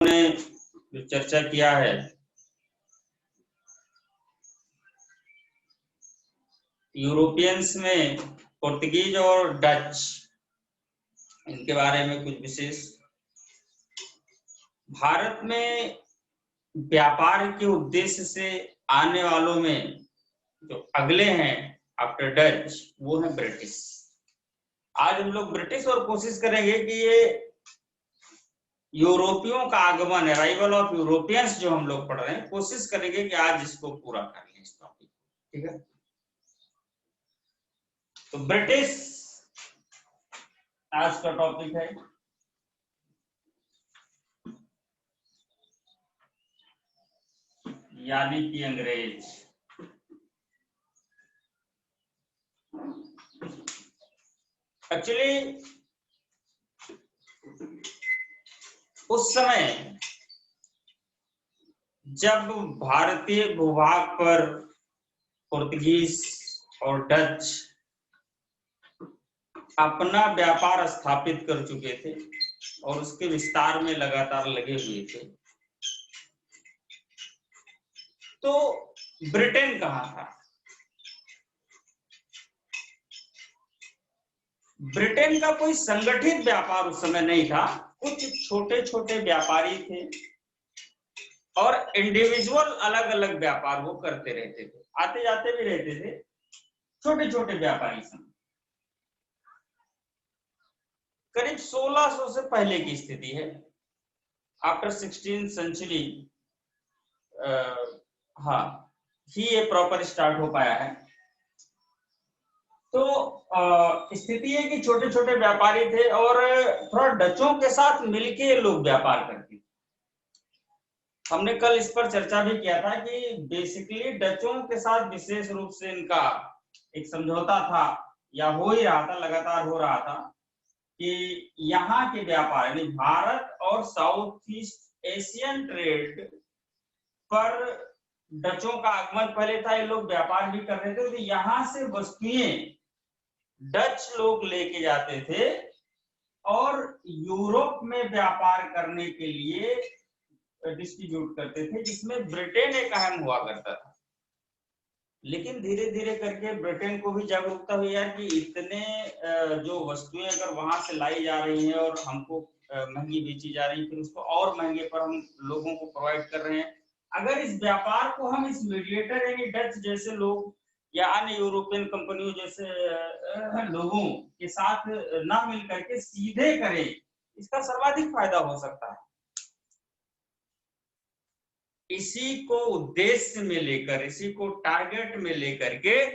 ने जो चर्चा किया है यूरोपियंस में पुर्तगीज और डच, इनके बारे में कुछ विशेष। भारत में व्यापार के उद्देश्य से आने वालों में जो अगले हैं आफ्टर डच, वो है ब्रिटिश। आज हम लोग ब्रिटिश और कोशिश करेंगे कि ये यूरोपियों का आगमन, अराइवल ऑफ यूरोपियंस जो हम लोग पढ़ रहे हैं, कोशिश करेंगे कि आज इसको पूरा कर लें इस टॉपिक। ठीक है, तो ब्रिटिश आज का टॉपिक है। यानी कि अंग्रेज। एक्चुअली उस समय जब भारतीय भूभाग पर पुर्तगीज और डच अपना व्यापार स्थापित कर चुके थे और उसके विस्तार में लगातार लगे हुए थे, तो ब्रिटेन कहाँ था? ब्रिटेन का कोई संगठित व्यापार उस समय नहीं था। कुछ छोटे छोटे व्यापारी थे और इंडिविजुअल अलग अलग व्यापार वो करते रहते थे, आते जाते भी रहते थे, छोटे छोटे व्यापारी समय। करीब 1600 से पहले की स्थिति है, आफ्टर 16th सेंचुरी ही ये प्रॉपर स्टार्ट हो पाया है। तो स्थिति है कि छोटे छोटे व्यापारी थे और थोड़ा डचों के साथ मिलके लोग व्यापार करते थे। हमने कल इस पर चर्चा भी किया था कि बेसिकली डचों के साथ विशेष रूप से इनका एक समझौता था, या हो ही रहा था, लगातार हो रहा था, कि यहाँ के व्यापार यानी भारत और साउथ ईस्ट एशियन ट्रेड पर डचों का आगमन पहले था। ये लोग व्यापार भी कर रहे थे, तो यहाँ से वस्तुएं डच लोग लेके जाते थे और यूरोप में व्यापार करने के लिए डिस्ट्रीब्यूट करते थे, जिसमें ब्रिटेन एक अहम हुआ करता था। लेकिन धीरे धीरे करके ब्रिटेन को भी जागरूकता हुई है कि इतने जो वस्तुएं अगर वहां से लाई जा रही हैं और हमको महंगी बेची जा रही है, फिर उसको और महंगे पर हम लोगों को प्रोवाइड कर रहे हैं, अगर इस व्यापार को हम इस मीडिएटर यानी डच जैसे लोग या अन्य यूरोपियन कंपनियों जैसे लोगों के साथ ना मिल करके सीधे करें, इसका सर्वाधिक फायदा हो सकता है। इसी को उद्देश्य में लेकर, इसी को टारगेट में लेकर के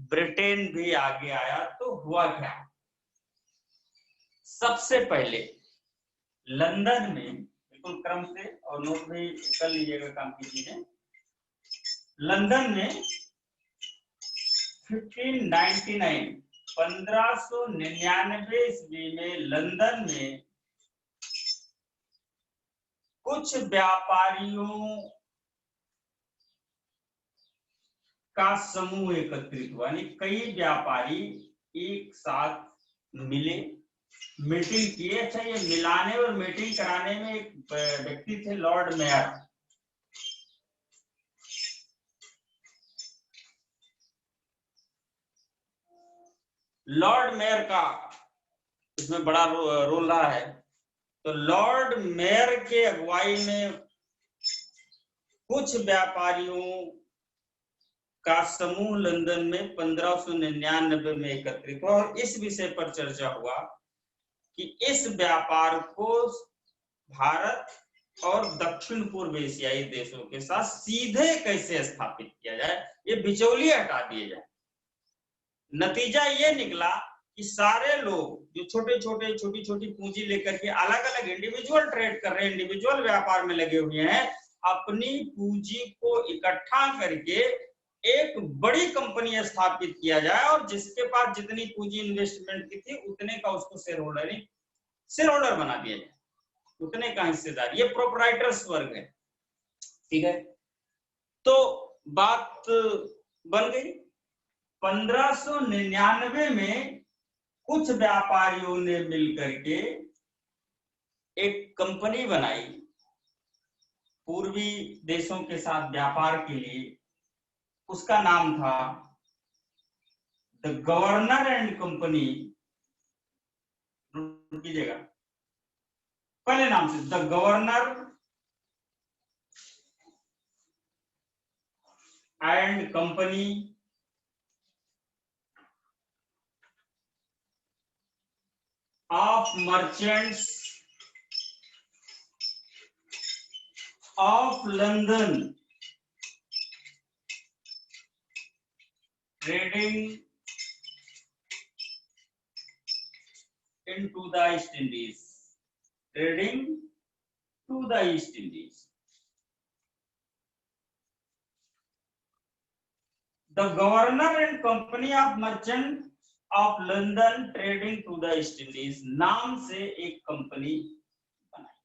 ब्रिटेन भी आगे आया। तो हुआ क्या? सबसे पहले लंदन में, बिल्कुल क्रम से, और नोट भी कर लीजिएगा काम की चीजें, लंदन में 1599 ईस्वी में लंदन में कुछ व्यापारियों का समूह एकत्रित हुआ, यानी कई व्यापारी एक साथ मिले, मीटिंग किए। अच्छा, ये मिलाने और मीटिंग कराने में एक व्यक्ति थे, लॉर्ड मेयर। लॉर्ड मेयर का इसमें बड़ा रोल रहा है। तो लॉर्ड मेयर के अगुवाई में कुछ व्यापारियों का समूह लंदन में 1599 में एकत्रित हुआ और इस विषय पर चर्चा हुआ कि इस व्यापार को भारत और दक्षिण पूर्व एशियाई देशों के साथ सीधे कैसे स्थापित किया जाए, ये बिचौलिए हटा दिए जाए। नतीजा ये निकला कि सारे लोग जो छोटी छोटी पूंजी लेकर के अलग अलग इंडिविजुअल ट्रेड कर रहे हैं, इंडिविजुअल व्यापार में लगे हुए हैं, अपनी पूंजी को इकट्ठा करके एक बड़ी कंपनी स्थापित किया जाए और जिसके पास जितनी पूंजी इन्वेस्टमेंट की थी उतने का उसको शेयर होल्डर बना दिया जाए, उतने का हिस्सेदार। ये प्रोप्राइटर्स वर्ग है। ठीक है, तो बात बन गई। 1599 में कुछ व्यापारियों ने मिलकर के एक कंपनी बनाई पूर्वी देशों के साथ व्यापार के लिए, उसका नाम था द गवर्नर एंड कंपनी। कीजिएगा, पहले नाम से the governor and company of merchants of London trading into the East Indies, trading to the East Indies. The Governor and Company of Merchant of London trading to the East Indies नाम से एक company बनाई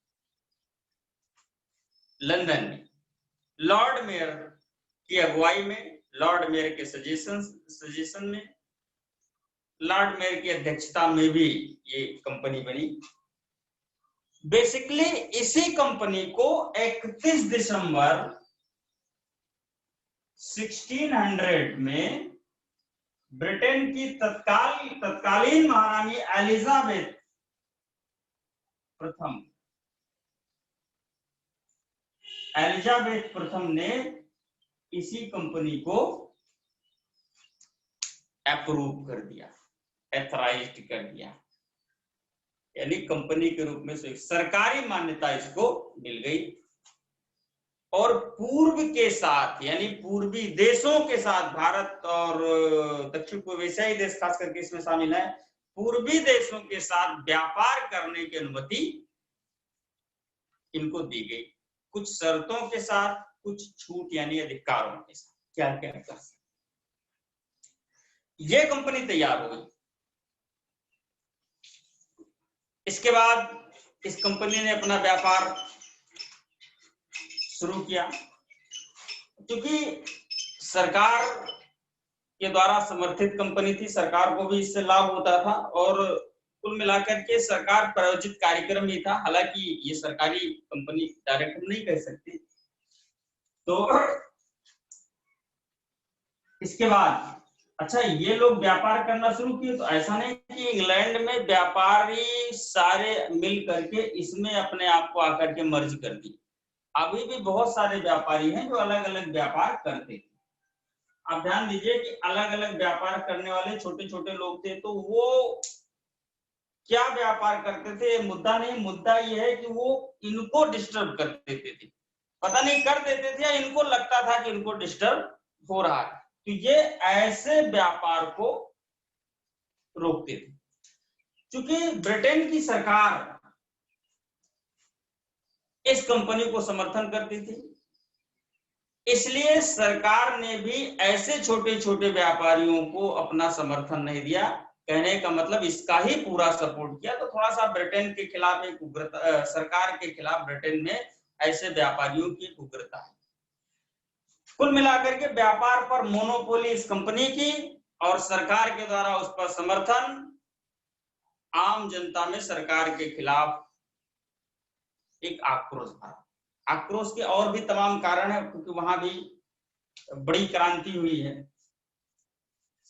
London में, Lord mayor की अगुवाई में, Lord mayor के suggestion में, लॉर्ड मेयर की अध्यक्षता में भी ये कंपनी बनी। बेसिकली इसी कंपनी को 31 दिसंबर 1600 में ब्रिटेन की तत्कालीन महारानी एलिजाबेथ प्रथम ने इसी कंपनी को अप्रूव कर दिया, एथराइज्ड कर दिया, यानी कंपनी के रूप में सरकारी मान्यता इसको मिल गई। और पूर्व के साथ यानी पूर्वी देशों के साथ, भारत और दक्षिण पूर्व एशियाई देश खास करके इसमें शामिल है, पूर्वी देशों के साथ व्यापार करने की अनुमति इनको दी गई, कुछ शर्तों के साथ, कुछ छूट यानी अधिकारों के साथ। क्या क्या कर सकते, ये कंपनी तैयार हो गई। इसके बाद इस कंपनी ने अपना व्यापार शुरू किया, क्योंकि सरकार के द्वारा समर्थित कंपनी थी, सरकार को भी इससे लाभ होता था और कुल मिलाकर के सरकार प्रायोजित कार्यक्रम ही था। हालांकि ये सरकारी कंपनी डायरेक्ट नहीं कह सकती। तो इसके बाद अच्छा ये लोग व्यापार करना शुरू किए, तो ऐसा नहीं कि इंग्लैंड में व्यापारी सारे मिल करके इसमें अपने आप को आकर के मर्ज कर दिए। अभी भी बहुत सारे व्यापारी हैं जो अलग अलग व्यापार करते थे। आप ध्यान दीजिए कि अलग अलग व्यापार करने वाले छोटे छोटे लोग थे, तो वो क्या व्यापार करते थे मुद्दा नहीं, मुद्दा ये है कि वो इनको डिस्टर्ब कर देते थे, पता नहीं कर देते थे या इनको लगता था कि इनको डिस्टर्ब हो रहा है, तो ये ऐसे व्यापार को रोकते थे। क्योंकि ब्रिटेन की सरकार इस कंपनी को समर्थन करती थी, इसलिए सरकार ने भी ऐसे छोटे छोटे व्यापारियों को अपना समर्थन नहीं दिया। कहने का मतलब इसका ही पूरा सपोर्ट किया। तो थोड़ा सा ब्रिटेन के खिलाफ एक उग्रता, सरकार के खिलाफ ब्रिटेन में ऐसे व्यापारियों की उग्रता है। कुल मिलाकर के व्यापार पर मोनोपोली इस कंपनी की और सरकार के द्वारा उस पर समर्थन, आम जनता में सरकार के खिलाफ एक आक्रोश था। आक्रोश के और भी तमाम कारण है, क्योंकि वहां भी बड़ी क्रांति हुई है।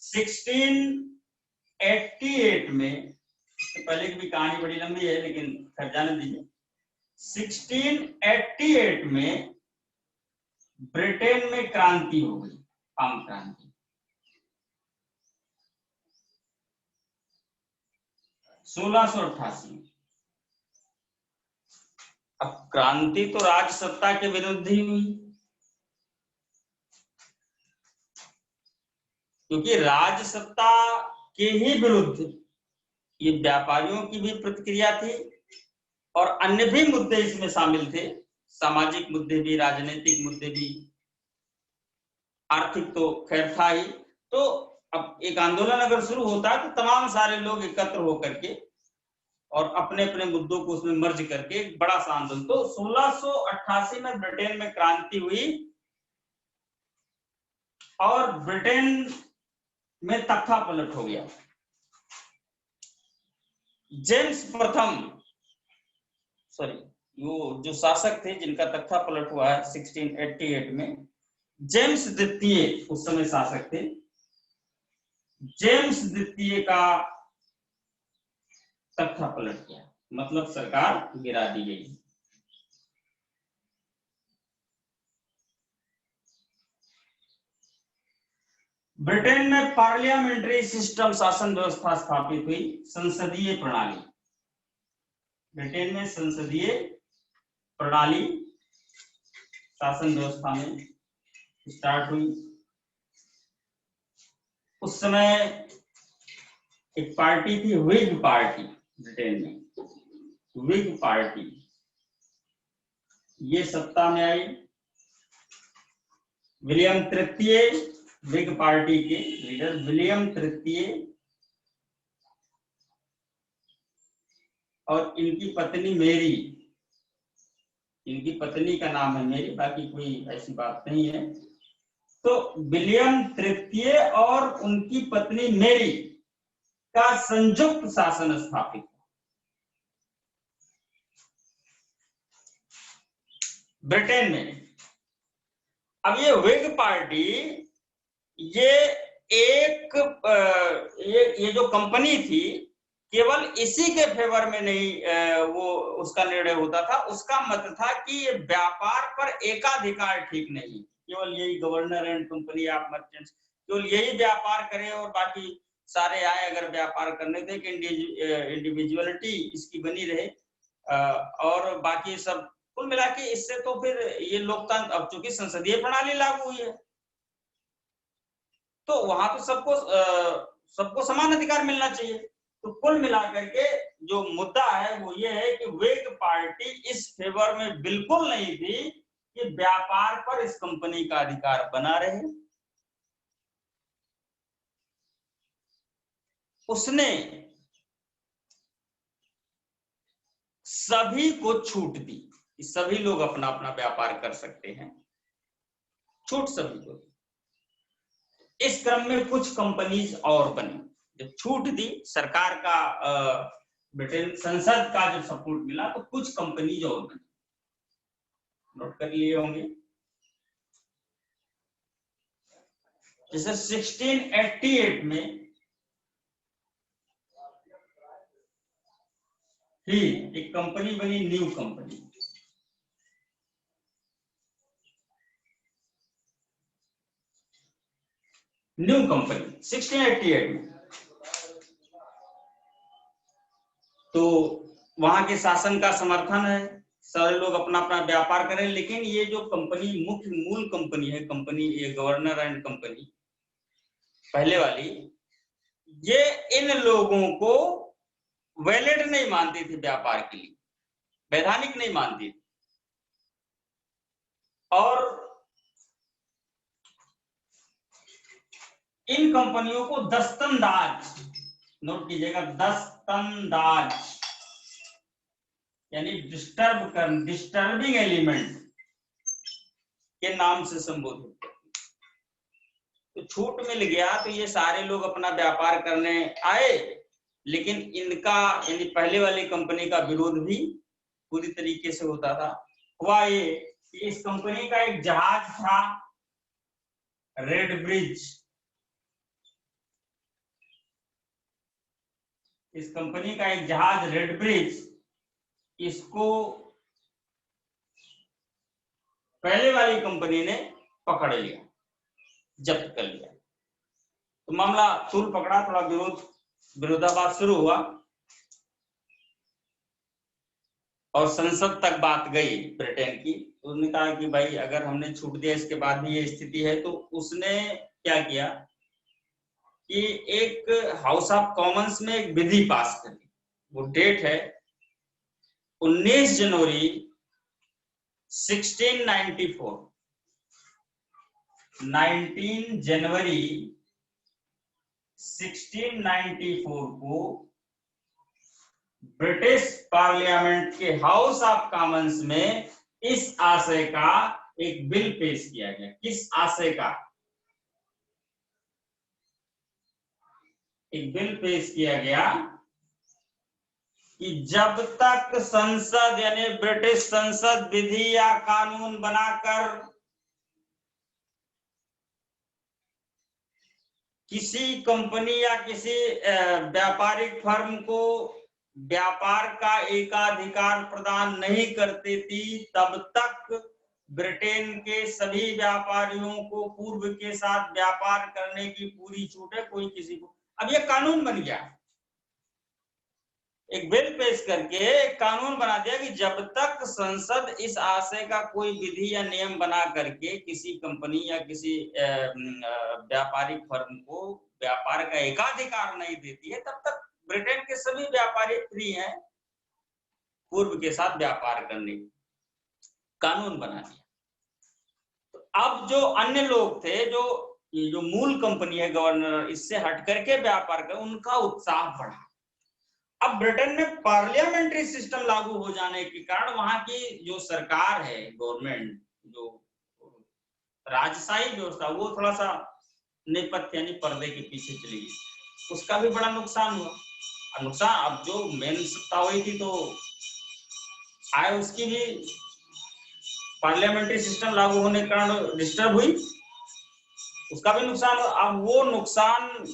1688 में, इससे पहले की भी कहानी बड़ी लंबी है लेकिन खैर जाने दीजिए। 1688 में ब्रिटेन में क्रांति हो गई, आम क्रांति। 1688 अब क्रांति तो राज सत्ता के विरुद्ध ही हुई, क्योंकि राज सत्ता के ही विरुद्ध ये व्यापारियों की भी प्रतिक्रिया थी और अन्य भी मुद्दे इसमें शामिल थे, सामाजिक मुद्दे भी, राजनीतिक मुद्दे भी, आर्थिक तो खैर था ही। तो अब एक आंदोलन अगर शुरू होता है तो तमाम सारे लोग एकत्र होकर के और अपने अपने मुद्दों को उसमें मर्ज करके एक बड़ा सा आंदोलन। तो 1688 में ब्रिटेन में क्रांति हुई और ब्रिटेन में तख्ता पलट हो गया। जेम्स प्रथम, सॉरी वो जो शासक थे जिनका तख्ता पलट हुआ है 1688 में, जेम्स द्वितीय उस समय शासक थे। जेम्स द्वितीय का तख्ता पलट गया, मतलब सरकार गिरा दी गई। ब्रिटेन में पार्लियामेंट्री सिस्टम शासन व्यवस्था स्थापित हुई, संसदीय प्रणाली। ब्रिटेन में संसदीय प्रणाली शासन व्यवस्था में स्टार्ट हुई। उस समय एक पार्टी थी व्हिग पार्टी, ब्रिटेन में व्हिग पार्टी, ये सत्ता में आई। विलियम तृतीय व्हिग पार्टी के लीडर विलियम तृतीय और इनकी पत्नी मेरी, इनकी पत्नी का नाम है मेरी, बाकी कोई ऐसी बात नहीं है। तो विलियम तृतीय और उनकी पत्नी मेरी का संयुक्त शासन स्थापित ब्रिटेन में। अब ये व्हिग पार्टी, ये एक ये जो कंपनी थी, केवल इसी के फेवर में नहीं वो उसका निर्णय होता था। उसका मत था कि व्यापार पर एकाधिकार ठीक नहीं, केवल यही governor and company of merchants केवल यही व्यापार करें और बाकी सारे आए अगर व्यापार करने थे कि इंडिविजुअलिटी इसकी बनी रहे, और बाकी सब कुल मिला के इससे तो फिर ये लोकतंत्र, अब चूंकि संसदीय प्रणाली लागू हुई है तो वहां तो सबको समान अधिकार मिलना चाहिए। तो कुल मिलाकर के जो मुद्दा है वो ये है कि व्हिग पार्टी इस फेवर में बिल्कुल नहीं थी कि व्यापार पर इस कंपनी का अधिकार बना रहे। उसने सभी को छूट दी कि सभी लोग अपना अपना व्यापार कर सकते हैं, छूट सभी को। इस क्रम में कुछ कंपनीज और बनी, जब छूट दी सरकार का, ब्रिटेन संसद का जब सपोर्ट मिला तो कुछ कंपनीज और बनी, नोट कर लिए होंगे। जैसे 1688 में ही एक कंपनी बनी, न्यू कंपनी। न्यू कंपनी 1688 में, तो वहां के शासन का समर्थन है, सारे लोग अपना अपना व्यापार करें। लेकिन ये जो कंपनी मुख्य मूल कंपनी है, कंपनी ये गवर्नर एंड कंपनी पहले वाली, ये इन लोगों को वैलिड नहीं मानती थी, व्यापार के लिए वैधानिक नहीं मानती थी। और इन कंपनियों को दस्तंदाज, नोट कीजिएगा, दस्तंदाज यानी डिस्टर्बिंग एलिमेंट के नाम से संबोधित करती। तो छूट मिल गया तो ये सारे लोग अपना व्यापार करने आए, लेकिन इनका यानी पहले वाली कंपनी का विरोध भी पूरी तरीके से होता था। हुआ ये कि इस कंपनी का एक जहाज था रेड ब्रिज, इस कंपनी का एक जहाज रेड ब्रिज, इसको पहले वाली कंपनी ने पकड़ लिया, जब्त कर लिया। तो मामला तूल पकड़ा, थोड़ा विरोधाभास शुरू हुआ और संसद तक बात गई ब्रिटेन की। उसने कहा कि भाई अगर हमने छूट दिया इसके बाद भी ये स्थिति है, तो उसने क्या किया कि एक हाउस ऑफ कॉमन्स में एक विधि पास कर दी। वो डेट है 19 जनवरी 1694, 19 जनवरी 1694 को ब्रिटिश पार्लियामेंट के हाउस ऑफ कॉमन्स में इस आशय का एक बिल पेश किया गया। किस आशय का? एक बिल पेश किया गया कि जब तक संसद यानी ब्रिटिश संसद विधि या कानून बनाकर किसी कंपनी या किसी व्यापारिक फर्म को व्यापार का एकाधिकार प्रदान नहीं करती थी, तब तक ब्रिटेन के सभी व्यापारियों को पूर्व के साथ व्यापार करने की पूरी छूट है, कोई किसी को। अब ये कानून बन गया, एक बिल पेश करके एक कानून बना दिया कि जब तक संसद इस आशय का कोई विधि या नियम बना करके किसी कंपनी या किसी व्यापारिक फर्म को व्यापार का एकाधिकार नहीं देती है, तब तक ब्रिटेन के सभी व्यापारी फ्री हैं पूर्व के साथ व्यापार करने। कानून बना दिया। तो अब जो अन्य लोग थे, जो मूल कंपनी है गवर्नर, इससे हट करके व्यापार कर, उनका उत्साह बढ़ा। अब ब्रिटेन में पार्लियामेंट्री सिस्टम लागू हो जाने के कारण वहां की जो सरकार है, गवर्नमेंट, जो राजशाही व्यवस्था, वो थोड़ा सा नेपथ्य यानी पर्दे के पीछे चली गई। उसका भी बड़ा नुकसान हुआ। नुकसान, अब जो मेन सत्ता हुई थी तो आय उसकी भी पार्लियामेंट्री सिस्टम लागू होने के कारण डिस्टर्ब हुई, उसका भी नुकसान। अब वो नुकसान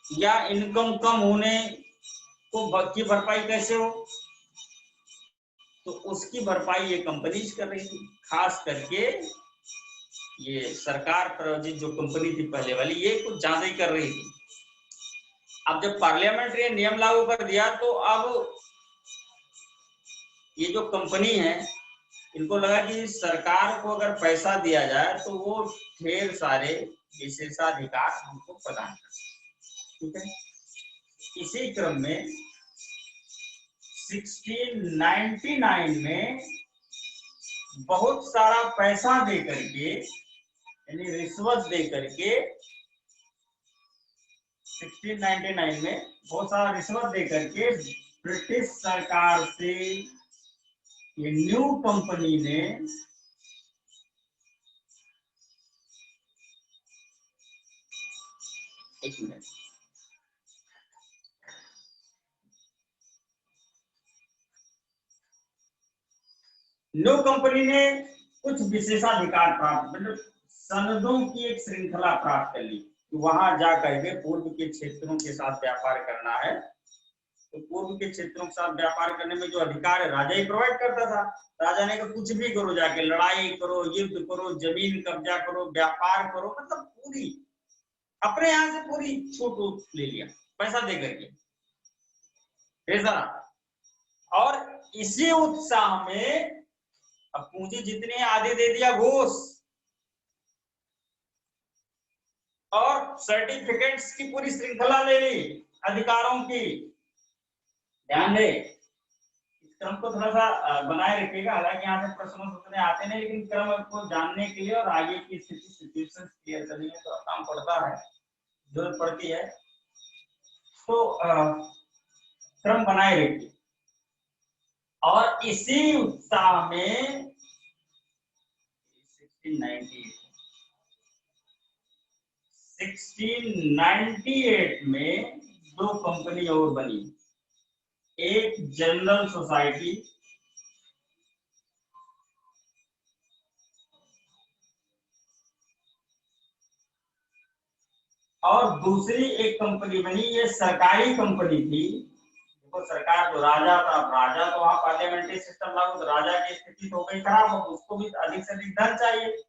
या इनकम कम होने को की भरपाई कैसे हो, तो उसकी भरपाई ये कंपनीज कर रही थी। खास करके ये सरकार प्रायोजित जो कंपनी थी पहले वाली, ये कुछ ज्यादा ही कर रही थी। अब जब पार्लियामेंट ने नियम लागू कर दिया तो अब ये जो कंपनी है, इनको लगा कि सरकार को अगर पैसा दिया जाए तो वो ढेर सारे विशेषाधिकार हमको प्रदान कर सकते। ठीक है। इसी क्रम में 1699 में बहुत सारा पैसा दे करके, यानी रिश्वत दे करके, 1699 में बहुत सारा रिश्वत दे करके ब्रिटिश सरकार से ये न्यू कंपनी ने एक मिनट, न्यू कंपनी ने कुछ विशेषाधिकार प्राप्त, मतलब सनदों की एक श्रृंखला प्राप्त कर ली। वहां जाकर के पूर्व के क्षेत्रों के साथ व्यापार करना है, तो पूर्व के क्षेत्रों के साथ व्यापार करने में जो अधिकार है राजा ही प्रोवाइड करता था। राजा ने कहा कुछ भी करो, जाके लड़ाई करो, युद्ध करो, जमीन कब्जा करो, व्यापार करो, मतलब पूरी अपने यहां से पूरी छूट ले लिया पैसा दे करके, ऐसा। और इसी उत्साह में अब पूंजी जितने आधे दे दिया घूस, और सर्टिफिकेट्स की पूरी श्रृंखला ले ली अधिकारों की। ध्यान दे, इस क्रम को थोड़ा सा बनाए रखिएगा। हालांकि यहाँ से प्रश्न उतने आते नहीं, लेकिन क्रम को जानने के लिए और आगे की स्थिति सिचुएशन क्लियर करने में तो काम पड़ता है, जरूरत पड़ती है। तो क्रम बनाए रखिए। और इसी उत्साह में 1698 में दो कंपनी और बनी, एक जनरल सोसाइटी और दूसरी एक कंपनी बनी, ये सरकारी कंपनी थी। देखो सरकार, जो राजा था, राजा तो वहां पार्लियामेंट्री सिस्टम लागू, तो राजा की स्थिति हो गई खराब, हो उसको भी अधिक से अधिक धन चाहिए।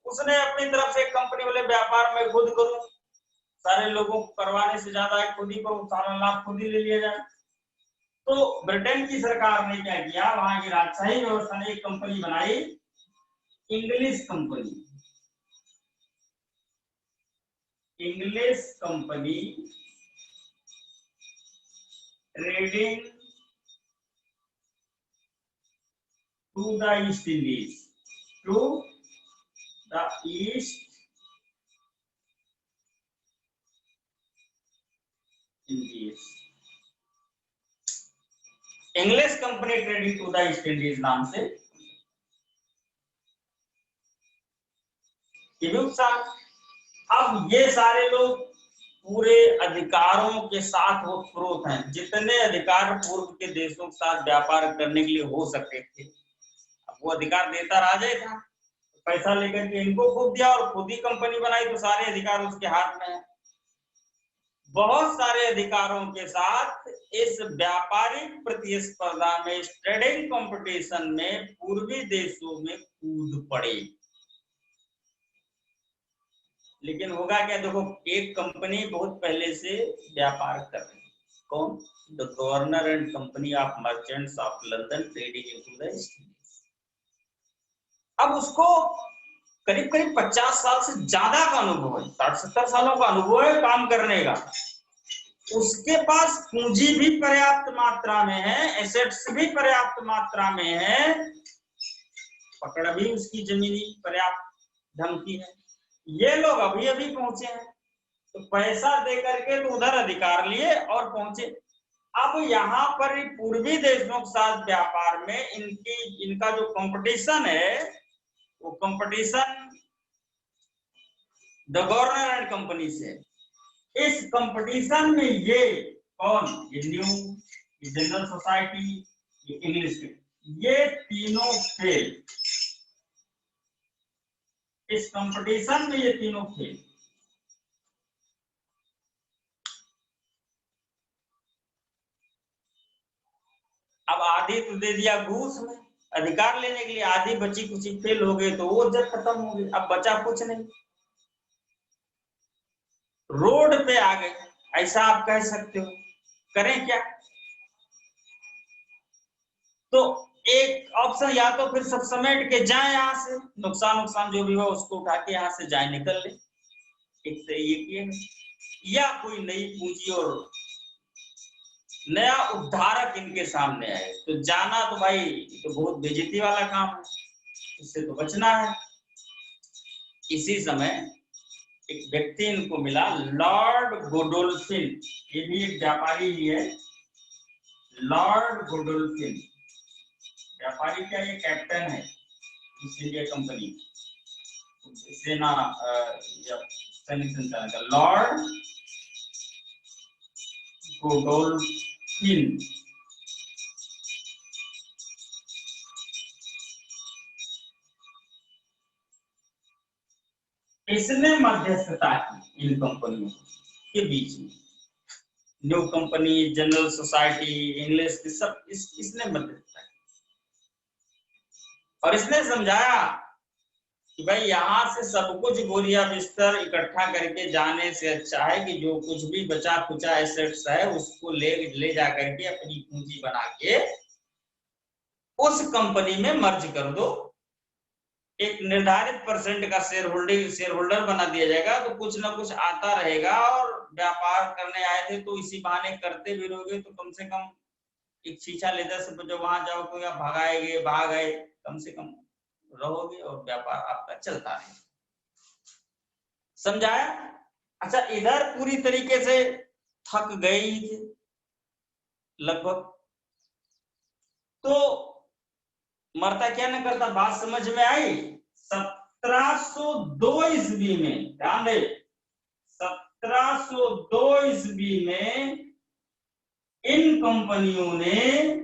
उसने अपनी तरफ से एक कंपनी वाले व्यापार में खुद करूं, सारे लोगों को करवाने से ज्यादा खुद ही करूं, सारा लाभ खुद ही ले लिया जाए। तो ब्रिटेन की सरकार ने क्या किया, वहां की राजशाही व्यवस्था ने एक कंपनी बनाई, English company. English company trading to the East Indies, to the East Indies. English company trading to the East Indies नाम से ये भी उत्साह। अब ये सारे लोग पूरे अधिकारों के साथ वो स्रोत हैं, जितने अधिकार पूर्व के देशों के साथ व्यापार करने के लिए हो सकते थे, अब वो अधिकार देता राजा था, पैसा लेकर के इनको खूब दिया और खुद ही कंपनी बनाई, तो सारे अधिकार उसके हाथ में है। बहुत सारे अधिकारों के साथ इस व्यापारिक प्रतिस्पर्धा में, इस ट्रेडिंग कंपटीशन में पूर्वी देशों में कूद पड़े। लेकिन होगा क्या, देखो एक कंपनी बहुत पहले से व्यापार कर रही है, कौन? The governor and company of merchants of London trading into the Indies. अब उसको करीब करीब 50 साल से ज्यादा का अनुभव है, 60-70 सालों का अनुभव है काम करने का। उसके पास पूंजी भी पर्याप्त मात्रा में है, एसेट्स भी पर्याप्त मात्रा में है, पकड़ भी उसकी जमीनी पर्याप्त ढंग की है। ये लोग अभी अभी पहुंचे हैं, तो पैसा दे करके तो उधर अधिकार लिए और पहुंचे। अब यहाँ पर पूर्वी देशों के साथ व्यापार में इनका जो कंपटीशन है, वो competition the governor and company से। इस कंपटीशन में ये कौन, ये न्यू, ये जनरल सोसाइटी, ये इंग्लिश, ये तीनों फेल। इस कंपटीशन में ये तीनों फेल। अब आधी तो दे दिया घूस में अधिकार लेने के लिए, आधी बची कुछ फेल हो गए, तो वो जब खत्म हो गई, अब बचा कुछ नहीं, रोड पे आ गए, ऐसा आप कह सकते हो। करें क्या? तो एक ऑप्शन, या तो फिर सब समेट के जाए यहाँ से, नुकसान जो भी हो उसको उठा के यहाँ से जाए, निकल ले, एक से ये किए, या कोई नई पूंजी और नया उद्धारक इनके सामने आए, तो जाना तो भाई तो बहुत बेइज्जती वाला काम है, इससे तो बचना है। इसी समय एक व्यक्ति इनको मिला, लॉर्ड गोडोल्फिन, ये भी एक व्यापारी ही है, लॉर्ड गोडोल्फिन। व्यापारी क्या, ये कैप्टन है ईस्ट इंडिया कंपनी, सेना सैनिक संचालन का, लॉर्ड गोडोल्फिन। इसने मध्यस्थता की इन कंपनियों के बीच में, new company, general society, English, सब इसने मध्यस्थता की, और इसने समझाया कि भाई यहाँ से सब कुछ बोरिया बिस्तर इकट्ठा करके जाने से अच्छा है कि जो कुछ भी बचा खुचा एसेट्स है उसको ले जा करके अपनी पूंजी बना के उस कंपनी में मर्ज कर दो, एक निर्धारित परसेंट का शेयर होल्डर बना दिया जाएगा, तो कुछ ना कुछ आता रहेगा, और व्यापार करने आए थे तो इसी बहाने करते भी रहोगे, तो कम से कम एक छीछा लेदर से जब वहां जाओ तो या भाग गए, कम से कम रहोगे और व्यापार आपका चलता रहेगा। समझाया? अच्छा, इधर पूरी तरीके से थक गए ही थे लगभग, तो मरता क्या न करता, बात समझ में आई। 1702 ईस्वी में, ध्यान दे, 1702 ईस्वी में इन कंपनियों में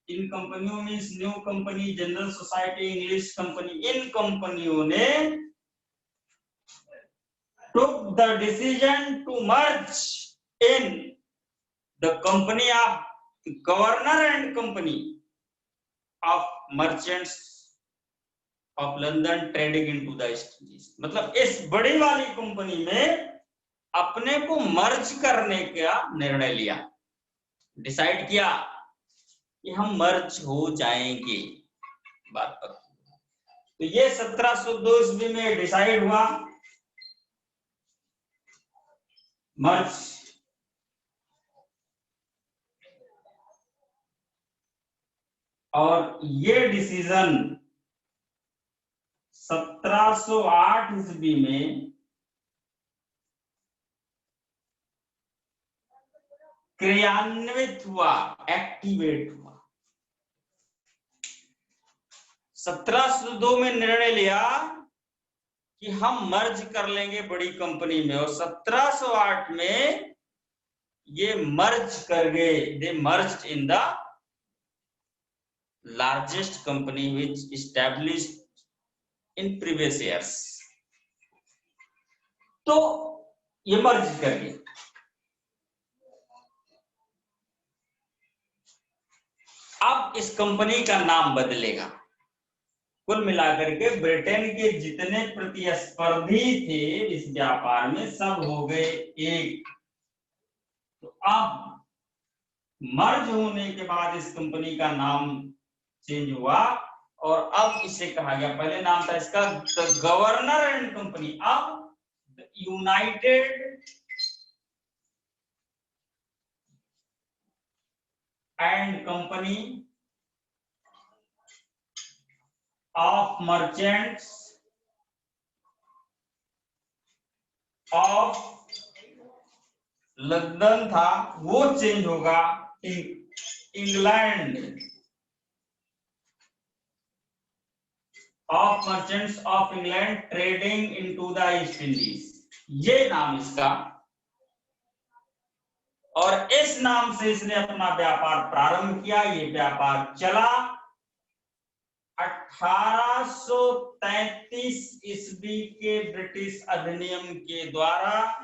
new company, general society, English company, इन कंपनियों ने took the decision to merge in the company of governor and company of merchants of London trading into the East Indies। मतलब इस बड़ी वाली कंपनी में अपने को मर्ज करने का निर्णय लिया, डिसाइड किया कि हम मर्ज हो जाएंगे, बात पर। तो ये 1702 ईस्वी में डिसाइड हुआ मर्ज, और ये डिसीजन 1708 ईस्वी में क्रियान्वित हुआ, एक्टिवेट हुआ। 1702 में निर्णय लिया कि हम मर्ज कर लेंगे बड़ी कंपनी में, और 1708 में ये मर्ज कर गए, they merged in the largest company which established in previous years. तो ये मर्ज कर गए। अब इस कंपनी का नाम बदलेगा। कुल मिलाकर के ब्रिटेन के जितने प्रतिस्पर्धी थे इस व्यापार में सब हो गए एक। तो अब मर्ज होने के बाद इस कंपनी का नाम चेंज हुआ और अब इसे कहा गया, पहले नाम था इसका द गवर्नर एंड कंपनी, अब United and company of merchants of London था, वो चेंज होगा England of merchants of England trading into the East Indies, ये नाम इसका। और इस नाम से इसने अपना व्यापार प्रारंभ किया। ये व्यापार चला 1833 ईस्वी के ब्रिटिश अधिनियम के द्वारा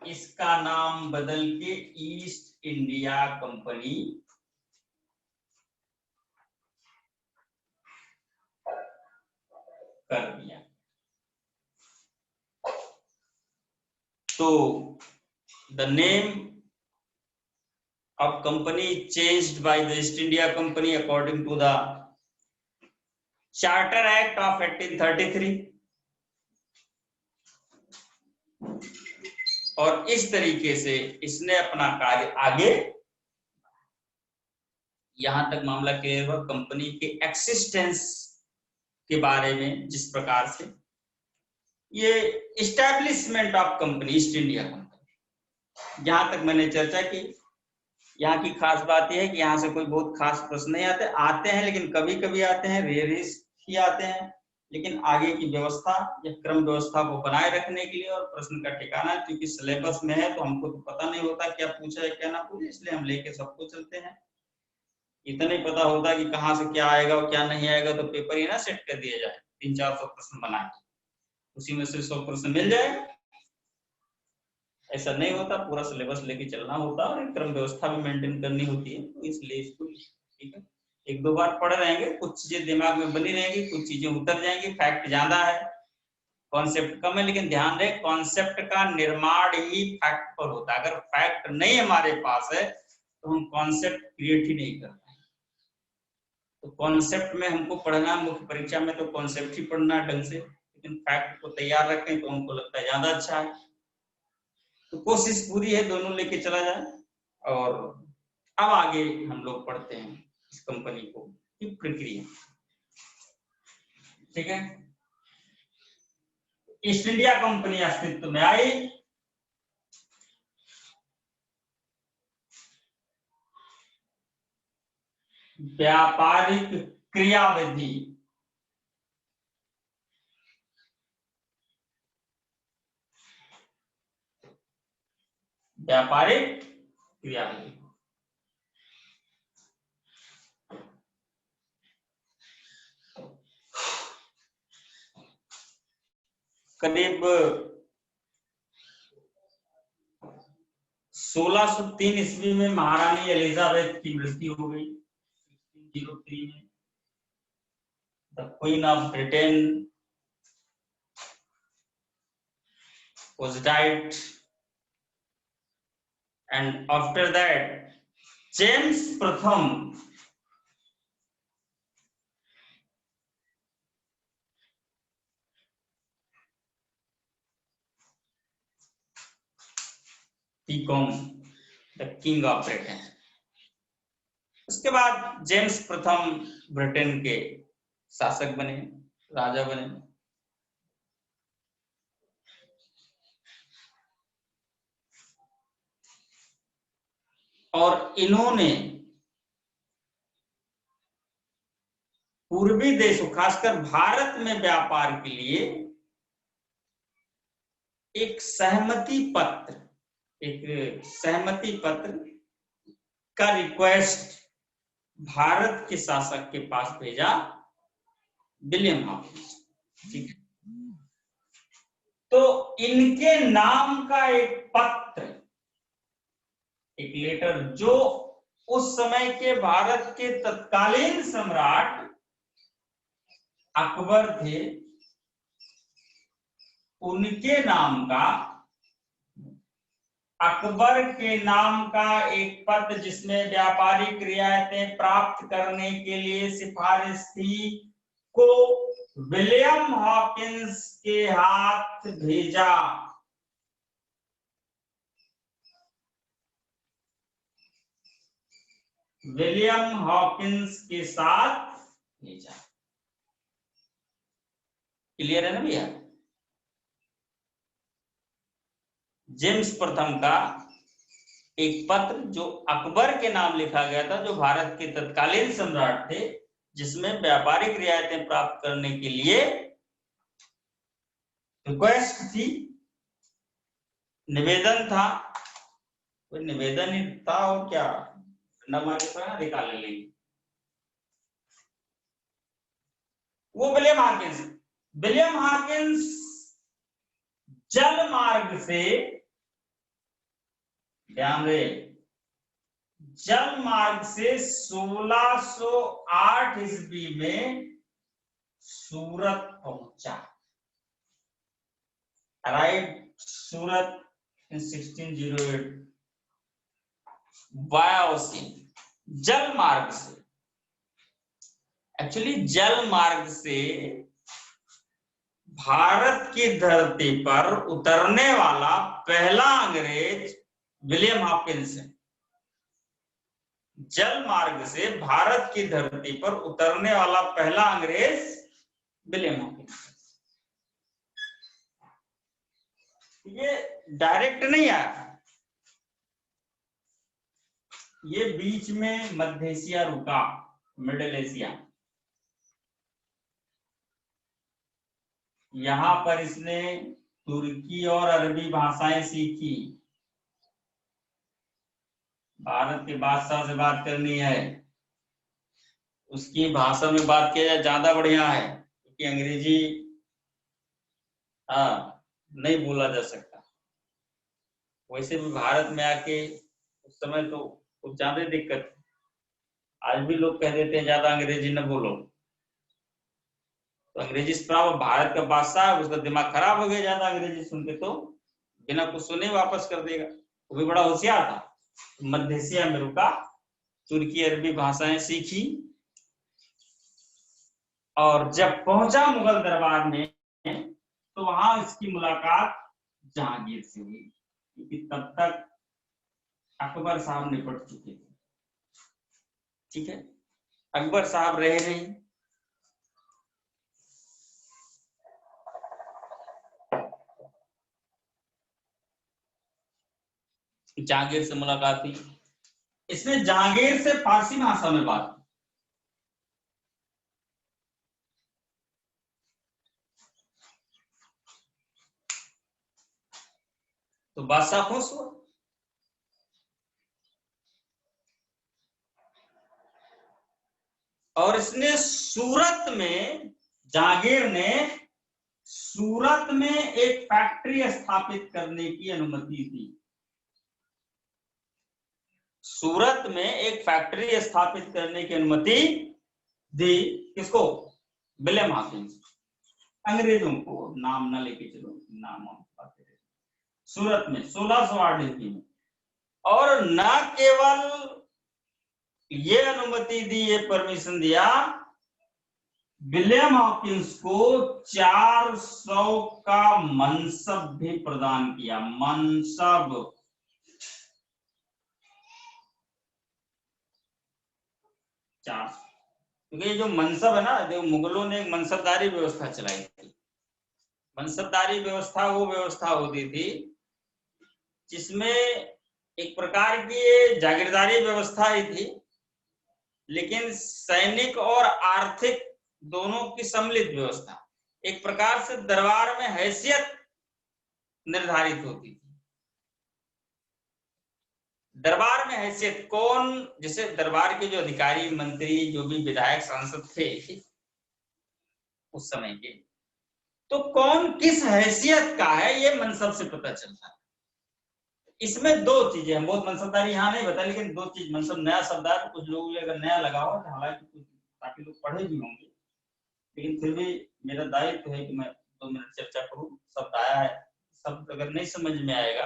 इसका नाम बदल के ईस्ट इंडिया कंपनी कर दिया। तो the name of company changed by the East India Company according to the Charter Act of 1833। और इस तरीके से इसने अपना कार्य आगे, यहां तक मामला क्लियर हुआ कंपनी के एक्सिस्टेंस के बारे में। जिस प्रकार से ये establishment of company east India company, जहां तक मैंने चर्चा की, यहाँ की खास बात यह है कि यहाँ से कोई बहुत खास प्रश्न नहीं आते हैं, लेकिन कभी कभी आते हैं, रेयरिस ही आते हैं। लेकिन आगे की व्यवस्था या क्रम व्यवस्था को बनाए रखने के लिए और प्रश्न का ठिकाना, क्योंकि सिलेबस में है तो हमको तो पता नहीं होता क्या पूछा है क्या ना पूछे, इसलिए हम लेके सबको चलते हैं। इतना ही पता होता है कि कहाँ से क्या आएगा और क्या नहीं आएगा, तो पेपर ही ना सेट कर दिया जाए 300-400 प्रश्न बना के, उसी में से 100 प्रश्न मिल जाएगा। ऐसा नहीं होता, पूरा सिलेबस लेके चलना होता है और क्रम व्यवस्था भी मेंटेन करनी होती है। तो इसलिए इसको ठीक है, एक दो बार पढ़ रहेंगे, कुछ चीजें दिमाग में बनी रहेंगी, कुछ चीजें उतर जाएंगी। फैक्ट ज्यादा है, कॉन्सेप्ट कम है, लेकिन ध्यान रहे कॉन्सेप्ट का निर्माण ही फैक्ट पर होता है। अगर फैक्ट नहीं हमारे पास है तो हम कॉन्सेप्ट क्रिएट ही नहीं कर पाएंगे। तो कॉन्सेप्ट में हमको पढ़ना, मुख्य परीक्षा में तो कॉन्सेप्ट ही पढ़ना ढंग से, लेकिन फैक्ट को तैयार रखें तो हमको लगता है ज्यादा अच्छा है। तो कोशिश पूरी है दोनों लेके चला जाए। और अब आगे हम लोग पढ़ते हैं इस कंपनी को की प्रक्रिया। ठीक है, ईस्ट इंडिया कंपनी अस्तित्व में आई। व्यापारिक क्रियाविधि, व्यापारिक क्रियाविधि करीब 1603 ईस्वी में महारानी एलिजाबेथ की मृत्यु हो गई। 1603 में the queen of Britain was died, and after that James प्रथम became the king of Britain। उसके बाद जेम्स प्रथम ब्रिटेन के शासक बने, राजा बने। और इन्होंने पूर्वी देशों खासकर भारत में व्यापार के लिए एक सहमति पत्र का रिक्वेस्ट भारत के शासक के पास भेजा विलियम हॉकिंस। ठीक है, तो इनके नाम का एक पत्र, एक लेटर, जो उस समय के भारत के तत्कालीन सम्राट अकबर थे, उनके नाम का, अकबर के नाम का एक पत्र जिसमें व्यापारिक रियायतें प्राप्त करने के लिए सिफारिश थी, को विलियम हॉकिंस के हाथ भेजा। विलियम हॉकिंस के साथ भेजा। क्लियर है ना भैया? जेम्स प्रथम का एक पत्र जो अकबर के नाम लिखा गया था, जो भारत के तत्कालीन सम्राट थे, जिसमें व्यापारिक रियायतें प्राप्त करने के लिए रिक्वेस्ट थी, निवेदन था, कोई निवेदन ही था और क्या, निकाल लेंगे। वो विलियम हॉकिंस जल मार्ग से, ध्यान रहे, जल मार्ग से 1608 ईस्वी में सूरत पहुंचा। Arrive Surat in 1608 via ocean, जल मार्ग से। एक्चुअली जल मार्ग से भारत की धरती पर उतरने वाला पहला अंग्रेज विलियम हॉकिंस है। जल मार्ग से भारत की धरती पर उतरने वाला पहला अंग्रेज विलियम हॉकिंस। ये डायरेक्ट नहीं आया, ये बीच में मध्य एशिया रुका, मिडिल एशिया, यहां पर इसने तुर्की और अरबी भाषाएं सीखी। भारत के बादशाह से बात करनी है, उसकी भाषा में बात किया जाए ज्यादा बढ़िया है, क्योंकि अंग्रेजी नहीं बोला जा सकता। वैसे भी भारत में आके उस समय तो कुछ ज्यादा दिक्कत। आज भी लोग कह देते हैं ज्यादा अंग्रेजी न बोलो, तो अंग्रेजी भारत का बादशाह, उसका दिमाग खराब हो गया ज्यादा अंग्रेजी सुन के, तो बिना कुछ सुने वापस कर देगा। वो भी बड़ा होशियार था, मध्य एशिया में रुका, तुर्की अरबी भाषाएं सीखी, और जब पहुंचा मुगल दरबार में तो वहां इसकी मुलाकात जहांगीर से हुई, क्योंकि तब तक अकबर साहब निपट चुके थे। ठीक है, अकबर साहब रहे नहीं, जहांगीर से मुलाकात हुई। इसने जहांगीर से फारसी भाषा में बात की। तो बादशाह खुश हुआ। और इसने सूरत में, जहांगीर ने सूरत में एक फैक्ट्री स्थापित करने की अनुमति दी। सूरत में एक फैक्ट्री स्थापित करने की अनुमति दी। किसको? William Hawkins. अंग्रेजों को नाम ना लेके चलो, नाम सूरत में 1608 ईस्वी में। और न केवल ये अनुमति दी, ये परमिशन दिया, विलियम हॉकिंस को 400 का मनसब भी प्रदान किया। मनसब, क्योंकि जो मनसब है ना, जो मुगलों ने एक मनसबदारी व्यवस्था चलाई थी। मनसबदारी व्यवस्था वो व्यवस्था होती थी जिसमें एक प्रकार की जागीरदारी व्यवस्था ही थी, लेकिन सैनिक और आर्थिक दोनों की सम्मिलित व्यवस्था, एक प्रकार से दरबार में हैसियत निर्धारित होती थी। दरबार में हैसियत कौन, जैसे दरबार के जो अधिकारी मंत्री जो भी विधायक सांसद थे उस समय के, तो कौन किस हैसियत का है ये मनसब से पता चलता है। इसमें दो चीजें हैं, बहुत मनसबदारी यहाँ नहीं बता, लेकिन दो चीज, मनसब नया शब्द है, कुछ लोगों ने अगर नया लगा हो, हालांकि काफी लोग पढ़े भी होंगे, लेकिन फिर भी मेरा दायित्व है कि मैं 2 मिनट चर्चा करूं। शब्द आया है, शब्द अगर नहीं समझ में आएगा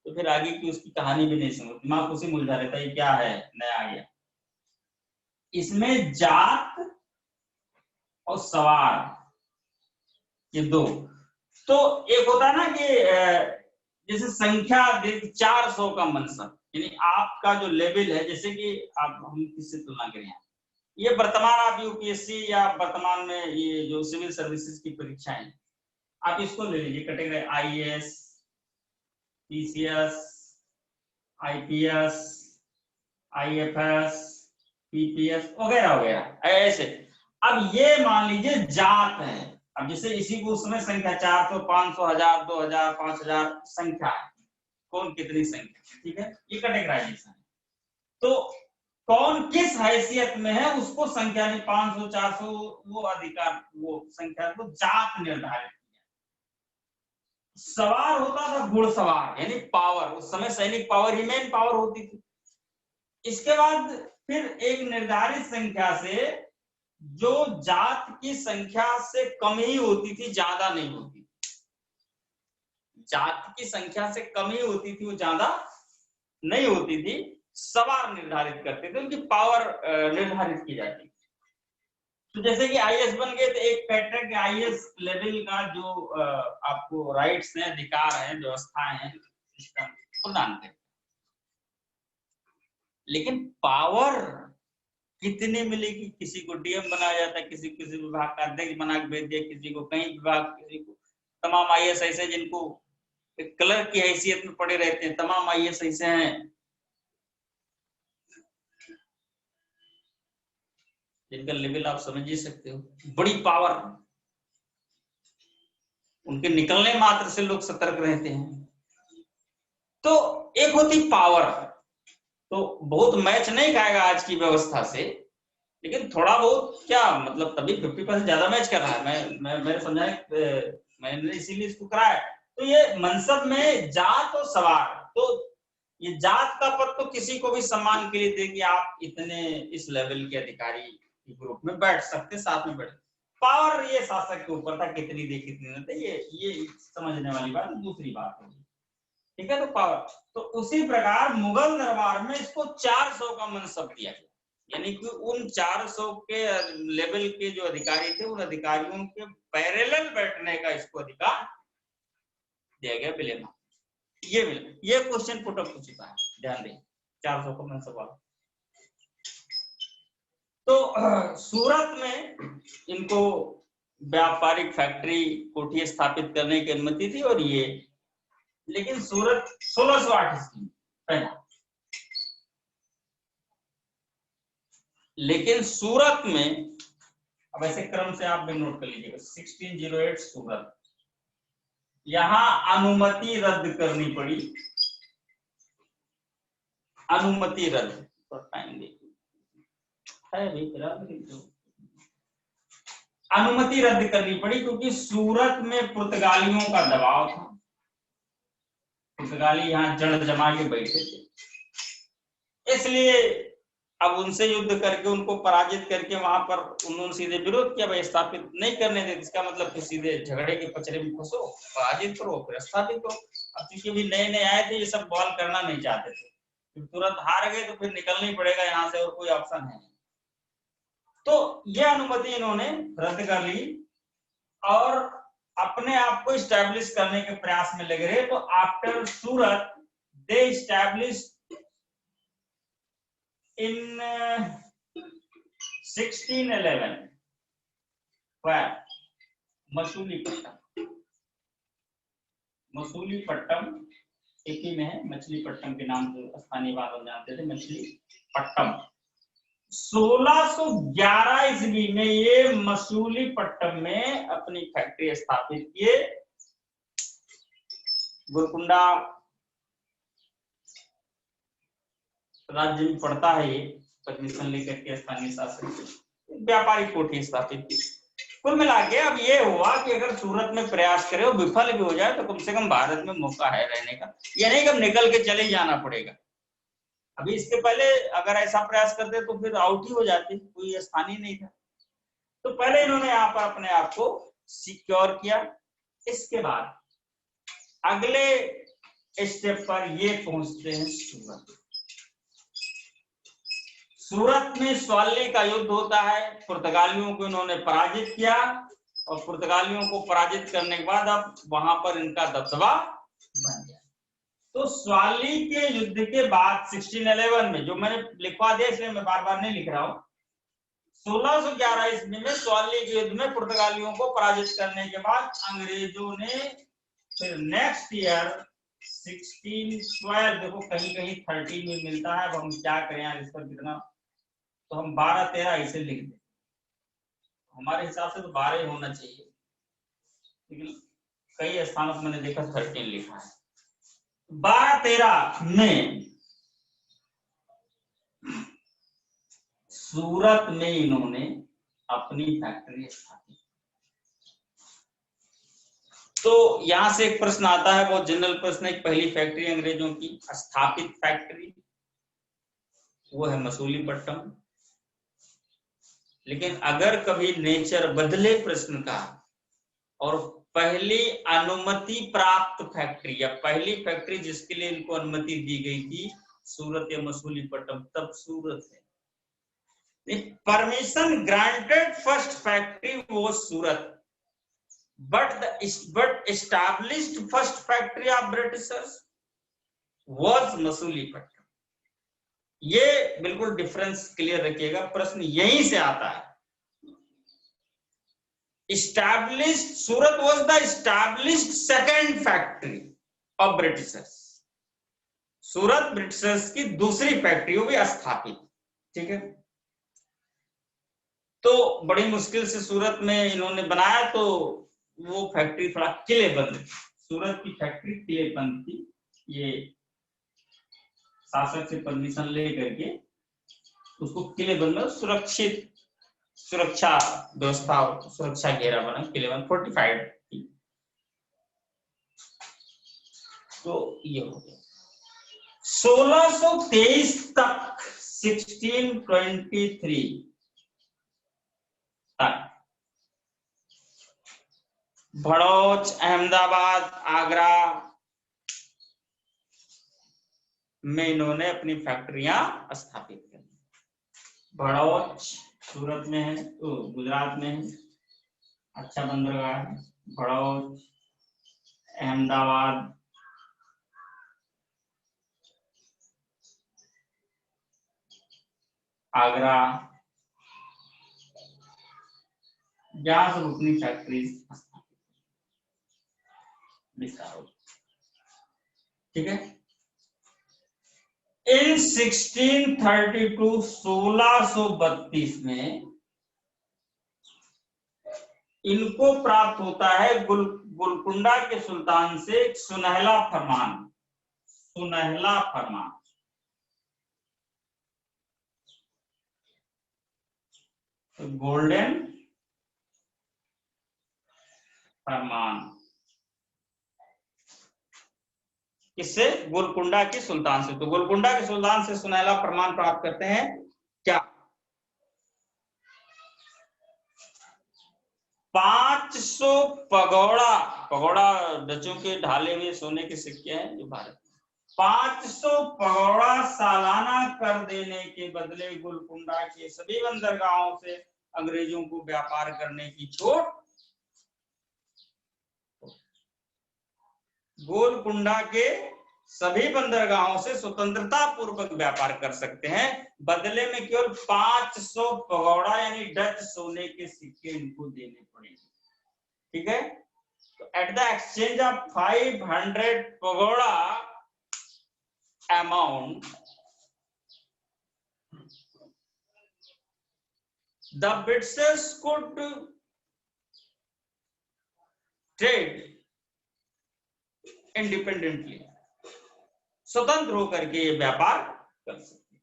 तो फिर आगे की उसकी कहानी भी नहीं समझ, दिमाग उसी में उलझा रहता है क्या है नया आ गया। इसमें जात और सवार ये दो, तो एक होता है ना कि जैसे संख्या 400 का मनसब, यानी आपका जो लेवल है, जैसे कि आप हम किससे तुलना करें, ये वर्तमान आप यूपीएससी या वर्तमान में ये जो सिविल सर्विसेज की परीक्षाएं, आप इसको ले लीजिए category IAS, PCS, IPS, IFS, PPS वगैरह वगैरह ऐसे। अब ये मान लीजिए जात है, अब जैसे इसी को उसमें संख्या 400, 500, 1000, 2000, 5000 संख्या है, कौन कितनी संख्या, ठीक है, ये कैटेगराइजेशन है। तो कौन किस हैसियत में है उसको संख्या ने 500, 400 वो अधिकार, वो संख्या को जात निर्धारित किया। सवार होता था घुड़सवार, यानी पावर, उस समय सैनिक पावर ही मेन पावर होती थी। इसके बाद फिर एक निर्धारित संख्या से, जो जात की संख्या से कम ही होती थी, ज्यादा नहीं होती, जात की संख्या से कम ही होती थी, वो ज्यादा नहीं होती थी, सवार निर्धारित करते थे, उनकी पावर निर्धारित की जाती। तो जैसे कि आईएएस बन गए तो एक कैटेगरी के आईएएस लेवल का जो आपको राइट्स हैं, अधिकार हैं, व्यवस्थाएं हैं, सिस्टम प्रदान करते, लेकिन पावर कितनी मिलेगी, किसी को डीएम बनाया जाता है, किसी किसी विभाग का अध्यक्ष बना के भेज दिया, किसी को कहीं विभाग, किसी को, तमाम आईएएस ऐसे जिनको क्लर्क की हैसियत में पड़े रहते हैं, तमाम आईएएस ऐसे हैं जिनका लेवल आप समझ ही सकते हो, बड़ी पावर, उनके निकलने मात्र से लोग सतर्क रहते हैं। तो एक होती पावर, तो बहुत मैच नहीं खाएगा आज की व्यवस्था से, लेकिन थोड़ा बहुत क्या मतलब, तभी 50% ज्यादा मैच कर रहा है। मैंने समझाया, मैंने इसीलिए इसको कराया। तो ये मनसब में जात और सवार, तो ये जात का पद तो किसी को भी सम्मान के लिए दे कि आप इतने इस लेवल के अधिकारी ग्रुप में बैठ सकते, साथ में बैठ। पावर ये शासक के ऊपर था, कितनी दे कितनी न दे, ये समझने वाली बात दूसरी बात होगी, ठीक है। तो पावर, तो उसी प्रकार मुगल दरबार में इसको 400 का मनसब दिया गया, यानी कि उन 400 के लेवल के जो अधिकारी थे, उन अधिकारियों के पैरेलल बैठने का इसको अधिकार दिया गया विलेमा। ये क्वेश्चन पुट अप हो चुका है, ध्यान दें, 400 का मनसब वाला। तो सूरत में इनको व्यापारिक फैक्ट्री कोठी स्थापित करने की अनुमति थी, और ये, लेकिन सूरत 1608 ईस्वी पहला, लेकिन सूरत में, अब ऐसे क्रम से आप भी नोट कर लीजिएगा, 1608 सूरत, यहां अनुमति रद्द करनी पड़ी, अनुमति रद्द, अनुमति रद्द करनी पड़ी, क्योंकि सूरत में पुर्तगालियों का दबाव था, पुर्तगाली यहाँ जड़ जमा के बैठे थे, इसलिए अब उनसे युद्ध करके, उनको पराजित करके वहां पर उन्होंने सीधे विरोध किया, भाई स्थापित नहीं करने देते, इसका मतलब कि सीधे झगड़े के पचड़े में फंसो, पराजित करो, फिर स्थापित करो। अब क्योंकि भी नए नए आए थे, ये सब बॉल करना नहीं चाहते थे, फिर तुरंत हार गए तो फिर निकलना ही पड़ेगा यहाँ से, और कोई ऑप्शन है। तो यह अनुमति इन्होंने रद्द कर ली और अपने आप को स्टैब्लिश करने के प्रयास में लगे रहे। तो after Surat they establish in 1611 where Masulipatnam, Masulipatnam AP में है, मछलीपट्टम के नाम से स्थानीय वालों जानते थे, मछलीपट्टम। 1611 ईस्वी ईस्वी में ये मसूलीपट्टम में अपनी फैक्ट्री स्थापित किए। गोलकुंडा राज्य में पड़ता है, ये परमिशन लेकर के स्थानीय शासन व्यापारिक कोठी स्थापित की। कुल मिला के अब ये हुआ कि अगर सूरत में प्रयास करे और विफल भी हो जाए तो कम से कम भारत में मौका है रहने का, ये नहीं कि अब निकल के चले जाना पड़ेगा। अभी इसके पहले अगर ऐसा प्रयास करते तो फिर आउट ही हो जाते, कोई स्थानीय नहीं था। तो पहले इन्होंने यहाँ पर अपने आप को सिक्योर किया। इसके बाद अगले स्टेप पर ये पहुंचते हैं सूरत। सूरत में स्वाली का युद्ध होता है, पुर्तगालियों को इन्होंने पराजित किया और पुर्तगालियों को पराजित करने के बाद अब वहां पर इनका दबदबा बन गया। तो स्वाली के युद्ध के बाद 1611 में, जो मैंने लिखवा दिया इसलिए मैं बार बार नहीं लिख रहा हूं, 1611 ईस्वी में स्वाली के युद्ध में पुर्तगालियों को पराजित करने के बाद अंग्रेजों ने फिर नेक्स्ट ईयर 1612, देखो कहीं कहीं 13 में मिलता है, अब हम क्या करें यार इस पर कितना, तो हम 12-13 ऐसे लिख दें। हमारे हिसाब से तो 12 ही होना चाहिए, लेकिन कई स्थानों पर मैंने देखा 13 लिखा है। 12-13 में सूरत में इन्होंने अपनी फैक्ट्री स्थापित। तो यहां से एक प्रश्न आता है, बहुत जनरल प्रश्न है, पहली फैक्ट्री अंग्रेजों की स्थापित फैक्ट्री वो है मसूलीपट्टम। लेकिन अगर कभी नेचर बदले प्रश्न का और पहली अनुमति प्राप्त फैक्ट्री या पहली फैक्ट्री जिसके लिए इनको अनुमति दी गई थी सूरत या मसूलीपट्टम, तब सूरत है। परमिशन ग्रांटेड फर्स्ट फैक्ट्री वो सूरत, but established first factory of Britishers was मसूलीपट्टम। ये बिल्कुल डिफरेंस क्लियर रखिएगा, प्रश्न यहीं से आता है। established Surat was the established second factory of Britishers, Surat Britishers की दूसरी फैक्ट्री भी स्थापित, ठीक है। तो बड़ी मुश्किल से सूरत में इन्होंने बनाया, तो वो फैक्ट्री थोड़ा किले बंद थी, सूरत की फैक्ट्री किले बंद थी। ये शासक से परमिशन ले करके उसको किले बंद में सुरक्षित सुरक्षा व्यवस्था, सुरक्षा घेरा बना, किले बंद फोर्टिफाइड थी। तो ये हो गया 1623 तक, 1623 तक भड़ौच, अहमदाबाद, आगरा में इन्होंने अपनी फैक्ट्रियां स्थापित कर दी। भड़ौच सूरत में है, तो गुजरात में है, अच्छा बंदरगाह है। भड़ौच, अहमदाबाद, आगरा, जहां सब अपनी फैक्ट्री स्थापित, ठीक है। इन 1632 1632 में इनको प्राप्त होता है गोलकुंडा के सुल्तान से एक सुनहला फरमान, सुनहला फरमान। गोल्डन फरमान किससे? गोलकुंडा के सुल्तान से। तो गोलकुंडा के सुल्तान से सुनहला फरमान प्राप्त करते हैं क्या? 500 पगोड़ा, पगोड़ा डचों के ढाले हुए सोने के सिक्के हैं जो भारत, 500 पगोड़ा सालाना कर देने के बदले गोलकुंडा के सभी बंदरगाहों से अंग्रेजों को व्यापार करने की छूट। गोलकुंडा के सभी बंदरगाहों से स्वतंत्रता पूर्वक व्यापार कर सकते हैं, बदले में केवल 500 पगोड़ा यानी डच सोने के सिक्के इनको देने पड़ेंगे, ठीक है। तो at the exchange of 500 pagoda amount, The Britishers could trade independently. स्वतंत्र होकर के ये व्यापार कर सकते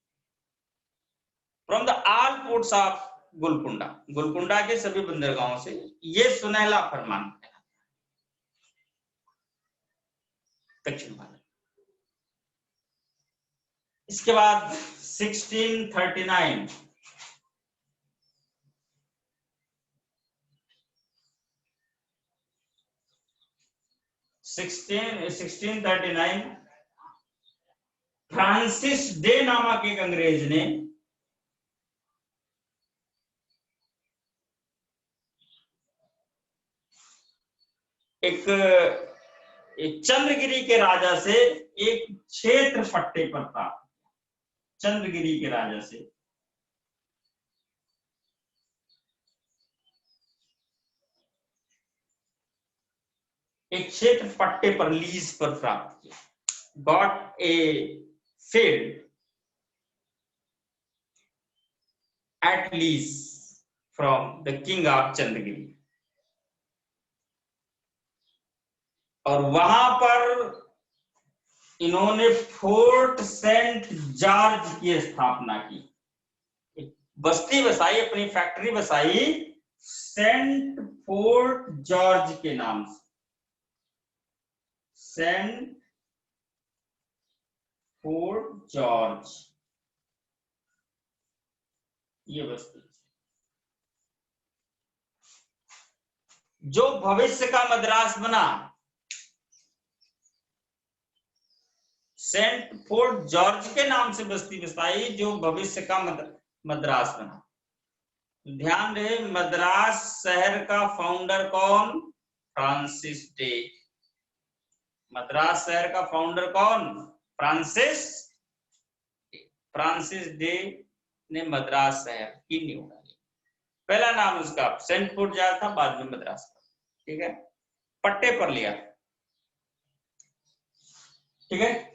from the all ports of Golconda, Golconda के सभी बंदरगाहों से। ये सुनहला फरमान दक्षिण भारत। इसके बाद 1639 1639 फ्रांसिस डे नामक एक अंग्रेज ने एक चंद्रगिरी के राजा से एक क्षेत्र पट्टे पर प्राप्त, चंद्रगिरी के राजा से एक क्षेत्र पट्टे पर लीज पर प्राप्त किया। Got a field at lease from the king of Chandragiri, और वहां पर इन्होंने फोर्ट सेंट जॉर्ज की स्थापना की, एक बस्ती बसाई, अपनी फैक्ट्री बसाई सेंट फोर्ट जॉर्ज के नाम से, सेंट फोर्ट जॉर्ज ये बस्ती, जो भविष्य का मद्रास बना। सेंट फोर्ट जॉर्ज के नाम से बस्ती बसाई जो भविष्य का मद्रास बना। ध्यान रहे, मद्रास शहर का फाउंडर कौन? Francis day. मद्रास शहर का फाउंडर कौन? फ्रांसिस डे ने मद्रास शहर की नींव डाली। पहला नाम उसका सेंट फोर्ट जॉर्ज था, बाद में मद्रास का, ठीक है, पट्टे पर लिया, ठीक है।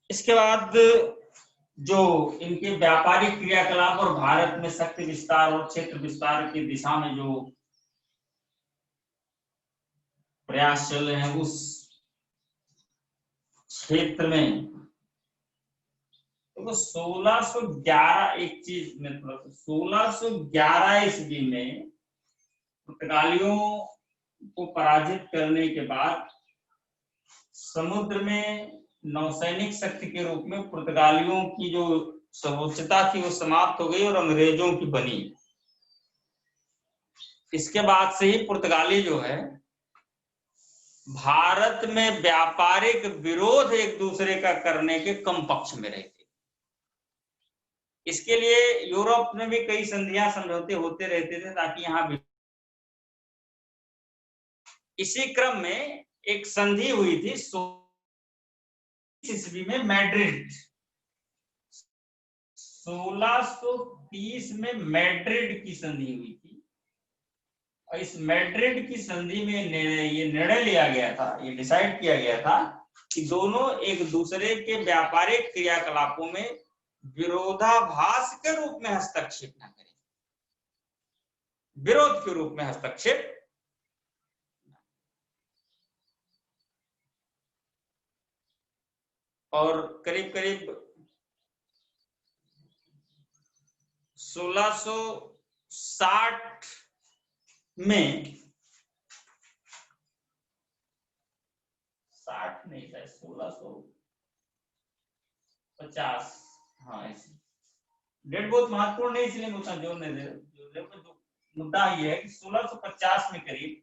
इसके बाद जो इनके व्यापारिक क्रियाकलाप और भारत में शक्ति विस्तार और क्षेत्र विस्तार की दिशा में जो प्रयास चल रहे हैं, उस क्षेत्र में तो 1611 एक चीज में 1611 ईस्वी में पुर्तगालियों को पराजित करने के बाद समुद्र में नौसैनिक शक्ति के रूप में पुर्तगालियों की जो सर्वोच्चता थी वो समाप्त हो गई और अंग्रेजों की बनी। इसके बाद से ही पुर्तगाली जो है भारत में व्यापारिक विरोध एक दूसरे का करने के कम पक्ष में रहे थे। इसके लिए यूरोप में भी कई संधियां समझौते होते रहते थे ताकि यहां भी। इसी क्रम में एक संधि हुई थी 1630 ईस्वी में मैड्रिड, 1630 में मैड्रिड की संधि हुई थी, और इस मैड्रिड की संधि में ये निर्णय लिया गया था, ये डिसाइड किया गया था कि दोनों एक दूसरे के व्यापारिक क्रियाकलापों में विरोधाभास के रूप में हस्तक्षेप न करें, विरोध के रूप में हस्तक्षेप। और करीब करीब 1660 में 60 नहीं था 1650, हाँ ऐसे डेट बहुत महत्वपूर्ण नहीं इसलिए उतना जोर नहीं दे रहे। मुद्दा ये है कि 1650 में करीब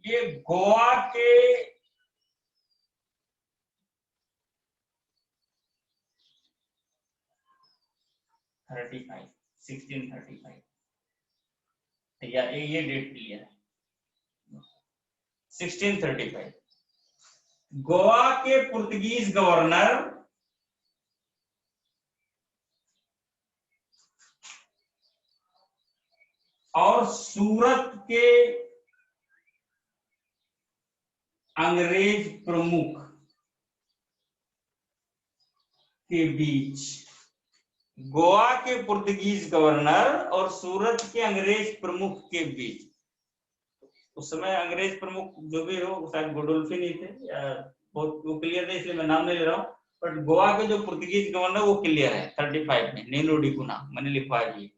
ये गोवा के (35) 1635 या ये डेट क्लियर है। 1635 गोवा के पुर्तगीज गवर्नर और सूरत के अंग्रेज प्रमुख के बीच गोवा के पुर्तगीज गवर्नर और सूरत के अंग्रेज प्रमुख के बीच। उस समय अंग्रेज प्रमुख जो भी हो, शायद गोडोल्फिन ही थे या बहुत वो क्लियर है, इसलिए मैं नाम नहीं ले रहा हूँ, बट गोवा के जो पुर्तगीज गवर्नर वो क्लियर है 35 में, नीलो डी कुना मैंने लिखवाया जी।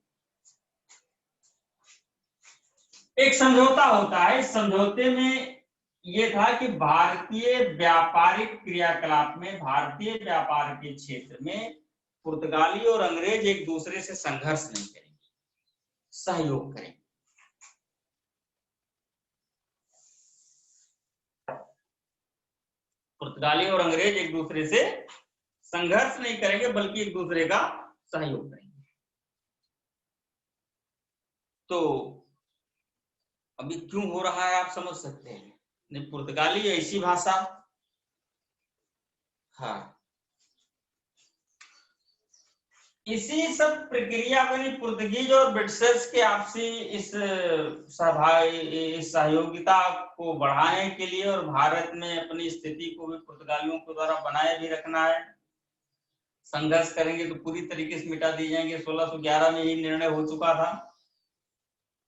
एक समझौता होता है, इस समझौते में ये था कि भारतीय व्यापारिक क्रियाकलाप में, भारतीय व्यापार के क्षेत्र में पुर्तगाली और अंग्रेज एक दूसरे से संघर्ष नहीं करेंगे, सहयोग करेंगे। पुर्तगाली और अंग्रेज एक दूसरे से संघर्ष नहीं करेंगे बल्कि एक दूसरे का सहयोग करेंगे। तो अभी क्यों हो रहा है आप समझ सकते हैं। नहीं, पुर्तगाली ऐसी भाषा, हाँ, इसी सब प्रक्रिया में पुर्तगीज और ब्रिटिशर्स के आपसी इस सहयोगिता को बढ़ाने के लिए और भारत में अपनी स्थिति को भी पुर्तगालियों के द्वारा बनाए भी रखना है। संघर्ष करेंगे तो पूरी तरीके से मिटा दिए जाएंगे, 1611 में ही निर्णय हो चुका था।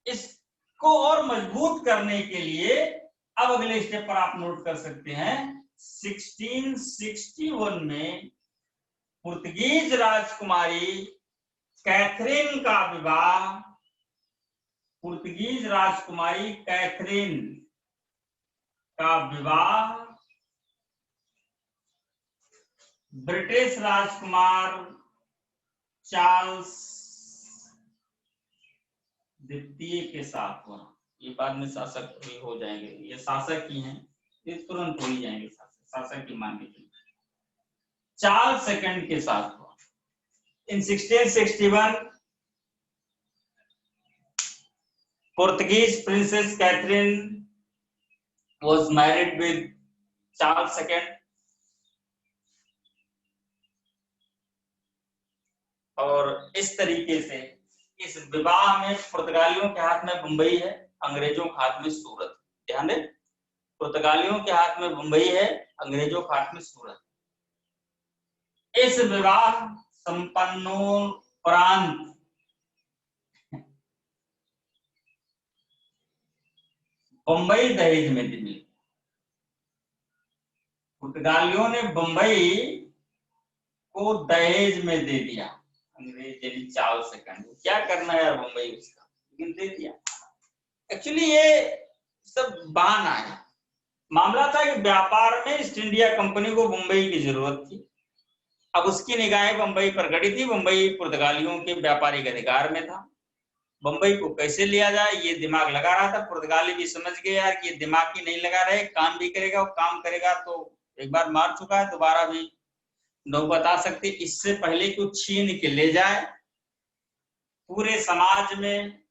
इसको और मजबूत करने के लिए अब अगले स्टेप पर आप नोट कर सकते हैं, 1661 में पुर्तगीज राजकुमारी कैथरीन का विवाह, पुर्तगीज राजकुमारी कैथरीन का विवाह ब्रिटिश राजकुमार चार्ल्स द्वितीय के साथ हुआ। ये बाद में शासक भी हो जाएंगे, ये शासक ही हैं, ये तुरंत हो ही जाएंगे शासक ही मान लीजिए। चार्ल्स सेकंड के साथ हुआ। इन 1661 Portuguese Princess Catherine was married with Charles II. और इस तरीके से इस विवाह में पुर्तगालियों के हाथ में बंबई है, अंग्रेजों के हाथ में सूरत। ध्यान दें, पुर्तगालियों के हाथ में बंबई है, अंग्रेजों के हाथ में सूरत। इस विवाह संपन्नोपरांत बंबई दहेज में दी। पुर्तगालियों ने बंबई को दहेज में दे दिया, अंग्रेज यानी चार्ल्स सेकंड। क्या करना है यार बंबई उसका, लेकिन दे दिया। एक्चुअली ये सब बहाना है। मामला था कि व्यापार में ईस्ट इंडिया कंपनी को बंबई की जरूरत थी। अब उसकी निगाहें बंबई पर गड़ी थी। बंबई पुर्तगालियों के व्यापारिक अधिकार में था। बंबई को कैसे लिया जाए ये दिमाग लगा रहा था। पुर्तगाली भी समझ गए यार कि ये दिमाग ही नहीं लगा रहे, काम भी करेगा, और काम करेगा तो एक बार मार चुका है, दोबारा भी नौबत आ सकती। इससे पहले कि छीन के ले जाए, पूरे समाज में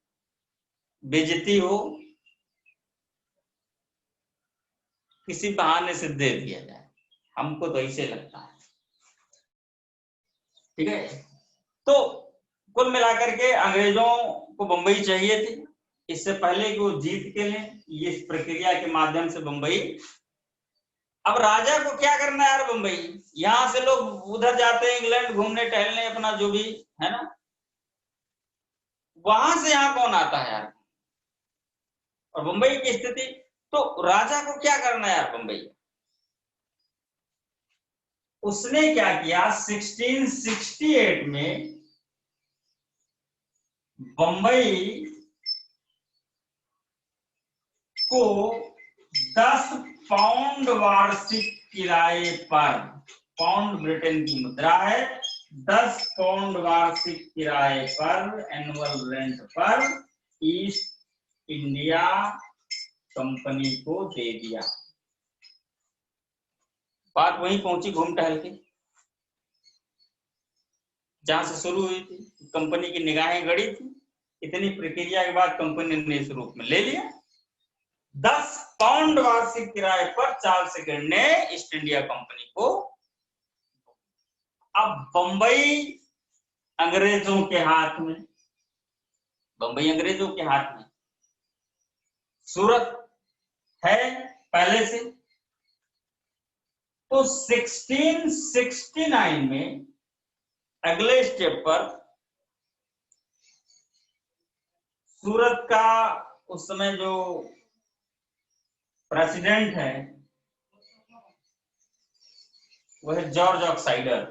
बेइज्जती हो, किसी बहाने से दे दिया जाए। हमको तो ऐसे लगता है, ठीक है। तो कुल मिलाकर के अंग्रेजों को बंबई चाहिए थी। इससे पहले कि वो जीत के लें, ये इस प्रक्रिया के माध्यम से बंबई। अब राजा को क्या करना है यार बंबई, यहां से लोग उधर जाते हैं इंग्लैंड घूमने टहलने, अपना जो भी है ना, वहां से यहाँ कौन आता है यार। और बंबई की स्थिति, तो राजा को क्या करना है यार बंबई। उसने क्या किया, 1668 में बंबई को 10 पाउंड वार्षिक किराए पर, पाउंड ब्रिटेन की मुद्रा है, 10 पाउंड वार्षिक किराए पर, एनुअल रेंट पर ईस्ट इंडिया कंपनी को दे दिया। बात वहीं पहुंची घूम टहल के जहां से शुरू हुई थी। कंपनी की निगाहें गड़ी थी। इतनी प्रक्रिया के बाद कंपनी ने इस रूप में ले लिया। 10 पाउंड वार्षिक किराए पर चार्ल्स सेकंड ने ईस्ट इंडिया कंपनी को। अब बंबई अंग्रेजों के हाथ में, बंबई अंग्रेजों के हाथ में, सूरत है पहले से। तो 1669 में अगले स्टेप पर सूरत का उस समय जो प्रेसिडेंट है वह है जॉर्ज ऑक्साइडर।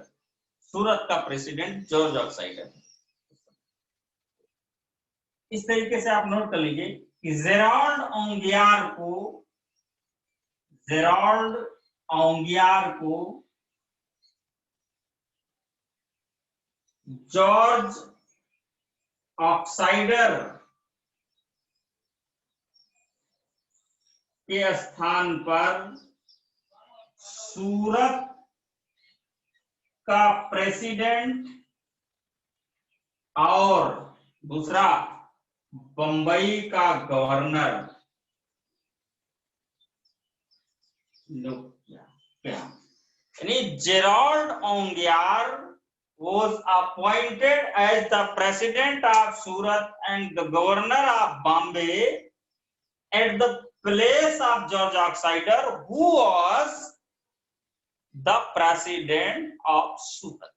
सूरत का प्रेसिडेंट जॉर्ज ऑक्साइडर। इस तरीके से आप नोट कर लीजिए कि जेराल्ड ओंगियार को जॉर्ज ऑक्साइडर के स्थान पर सूरत का प्रेसिडेंट और दूसरा बंबई का गवर्नर नियुक्त किया। यानी Gerald ओंगियार was appointed as the president of Surat and the governor of Bombay at the place of George Oxider, who was the president of Surat.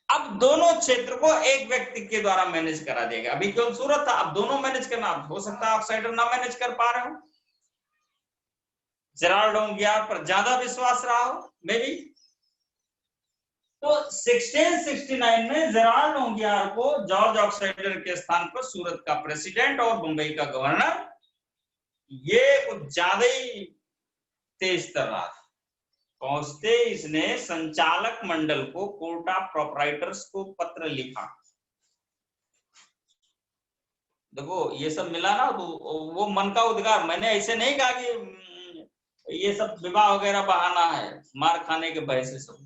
अब दोनों क्षेत्र को एक व्यक्ति के द्वारा मैनेज करा देगा। अभी केवल सूरत था, अब दोनों मैनेज करना। हो सकता है ऑक्साइडर ना मैनेज कर पा रहे हो, जेराल्ड ओंगियार पर ज्यादा विश्वास रहा हो मे बी। तो 1669 में जेराल्ड ओंगियार को जॉर्ज ऑक्साइडर के स्थान पर सूरत का प्रेसिडेंट और मुंबई का गवर्नर, ये कुछ ज्यादा ही तेज तर रहा था। पहुंचते इसने संचालक मंडल को, कोर्ट ऑफ प्रोपराइटर्स को पत्र लिखा। देखो ये सब मिला ना, तो वो मन का उद्गार। मैंने ऐसे नहीं कहा कि ये सब विवाह वगैरह बहाना है, मार खाने के भय से सब।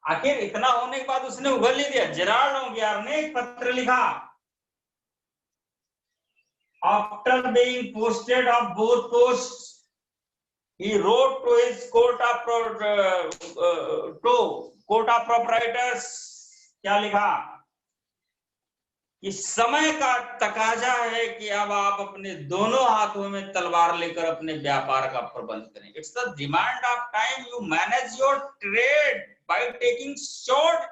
आखिर इतना होने के बाद उसने उगल ही दिया। जेराल्ड ओंगियार ने एक पत्र लिखा। After being posted of both post he wrote to his court of proprietors। क्या लिखा कि समय का तकाजा है कि अब आप अपने दोनों हाथों में तलवार लेकर अपने व्यापार का प्रबंध करें। It's the demand of time you manage your trade by taking sword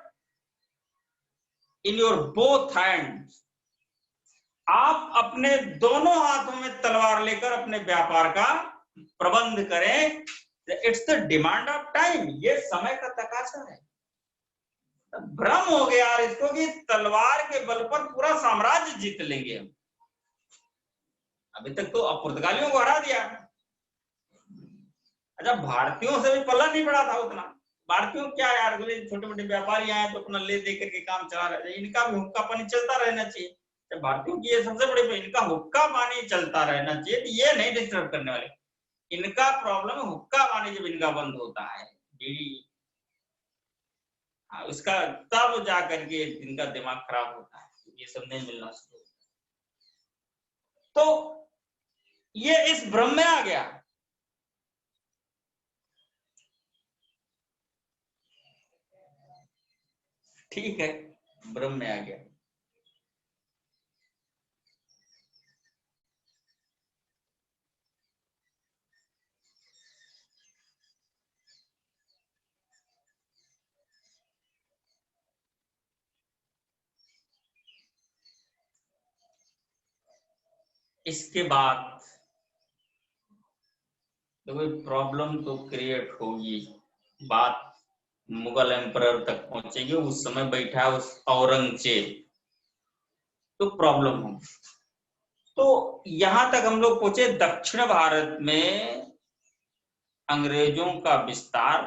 in your both hands। आप अपने दोनों हाथों में तलवार लेकर अपने व्यापार का प्रबंध करें। It's the demand of time, ये समय का तकाजा है। भ्रम हो गया यार इसको कि तलवार के बल पर पूरा साम्राज्य जीत लेंगे हम। अभी तक तो पुर्तगालियों को हरा दिया। अच्छा, भारतीयों से भी पल्ला नहीं पड़ा था उतना। भारतीयों क्या यार, छोटे मोटे व्यापारी आए तो अपना ले दे करके काम चला रहे, इनका भी हुक्का पानी चलता रहना चाहिए। तो भारतीयों की ये सबसे बड़ी, इनका हुक्का पानी चलता रहना चाहिए, तो ये नहीं डिस्टर्ब करने वाले। इनका प्रॉब्लम हुक्का पानी जब इनका बंद होता है, बीड़ी, उसका तब जा करके इनका दिमाग खराब होता है, ये सब नहीं मिलना शुरू। तो ये इस भ्रम में आ गया। ठीक है, भ्रम में आ गया। इसके बाद तो कोई प्रॉब्लम तो क्रिएट होगी, बात मुगल एम्परर तक पहुंचेगी। उस समय बैठा उस औरंगजेब, तो प्रॉब्लम हो। तो यहां तक हम लोग पहुंचे दक्षिण भारत में अंग्रेजों का विस्तार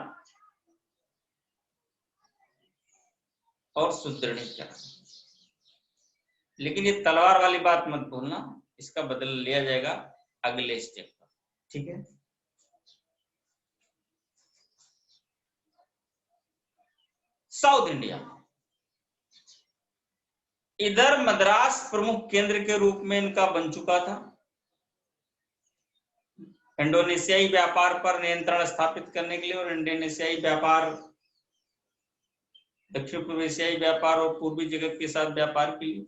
और सुदृढ़ीकरण। लेकिन ये तलवार वाली बात मत भूलना, इसका बदला लिया जाएगा अगले स्टेप पर। ठीक है, साउथ इंडिया, इधर मद्रास प्रमुख केंद्र के रूप में इनका बन चुका था। इंडोनेशियाई व्यापार पर नियंत्रण स्थापित करने के लिए और इंडोनेशियाई व्यापार, दक्षिण पूर्व एशियाई व्यापार और पूर्वी जगत के साथ व्यापार के लिए।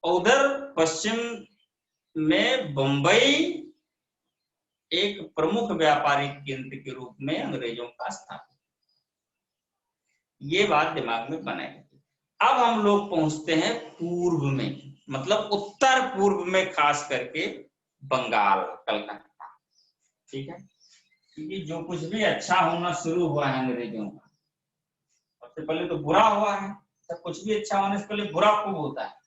उधर पश्चिम में बंबई एक प्रमुख व्यापारिक केंद्र के रूप में अंग्रेजों का स्थापित। ये बात दिमाग में बनाए। अब हम लोग पहुंचते हैं पूर्व में, मतलब उत्तर पूर्व में, खास करके बंगाल, कलकत्ता। ठीक है, क्योंकि जो कुछ भी अच्छा होना शुरू हुआ है अंग्रेजों का, सबसे पहले तो बुरा हुआ है। सब कुछ भी अच्छा होने से पहले बुरा खूब होता है।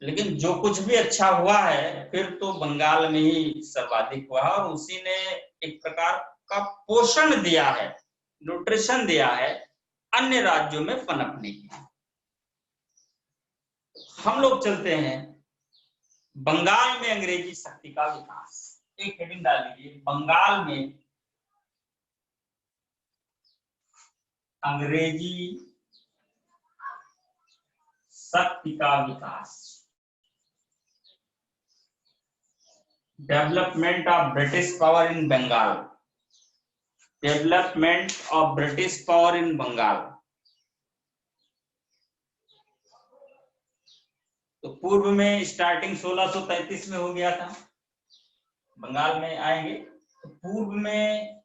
लेकिन जो कुछ भी अच्छा हुआ है फिर तो बंगाल में ही सर्वाधिक हुआ, और उसी ने एक प्रकार का पोषण दिया है, न्यूट्रिशन दिया है अन्य राज्यों में पनपने की। हम लोग चलते हैं बंगाल में अंग्रेजी शक्ति का विकास। एक हेडिंग डाल लीजिए, बंगाल में अंग्रेजी शक्ति का विकास। Development of British power in Bengal. Development of British power in Bengal. तो पूर्व में स्टार्टिंग 1633 में हो गया था। बंगाल में आएंगे तो पूर्व में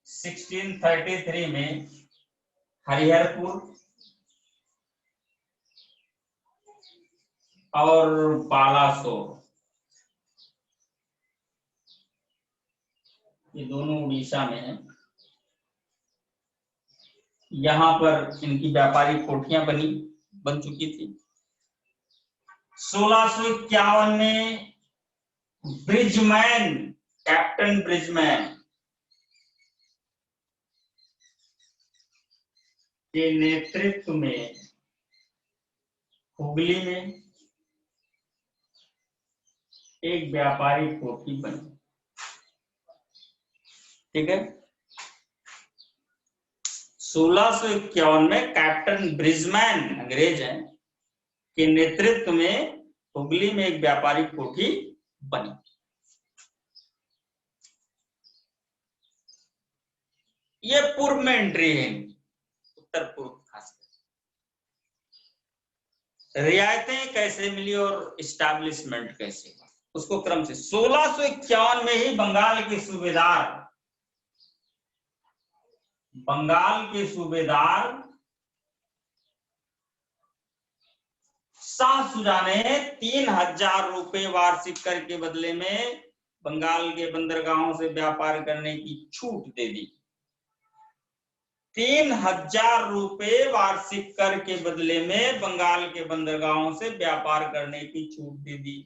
1633 में हरिहरपुर और बालासोर, ये दोनों उड़ीसा में है। यहां पर इनकी व्यापारिक कोठियां बन चुकी थी। 1651 में ब्रिजमैन, कैप्टन ब्रिजमैन के नेतृत्व में हुगली में एक व्यापारिक कोठी बनी। ठीक है, 1651 में कैप्टन ब्रिजमैन, अंग्रेज हैं, के नेतृत्व में हुगली में एक व्यापारिक कोठी बनी। ये पूर्व में एंट्री है, उत्तर पूर्व खासकर। रियायतें कैसे मिली और इस्टेब्लिशमेंट कैसे हुआ, उसको क्रम से 1651 में ही बंगाल के सूबेदार शाह सुजा ने 3000 रुपए वार्षिक कर के बदले में बंगाल के बंदरगाहों से व्यापार करने की छूट दे दी। 3000 रुपए वार्षिक कर के बदले में बंगाल के बंदरगाहों से व्यापार करने की छूट दे दी।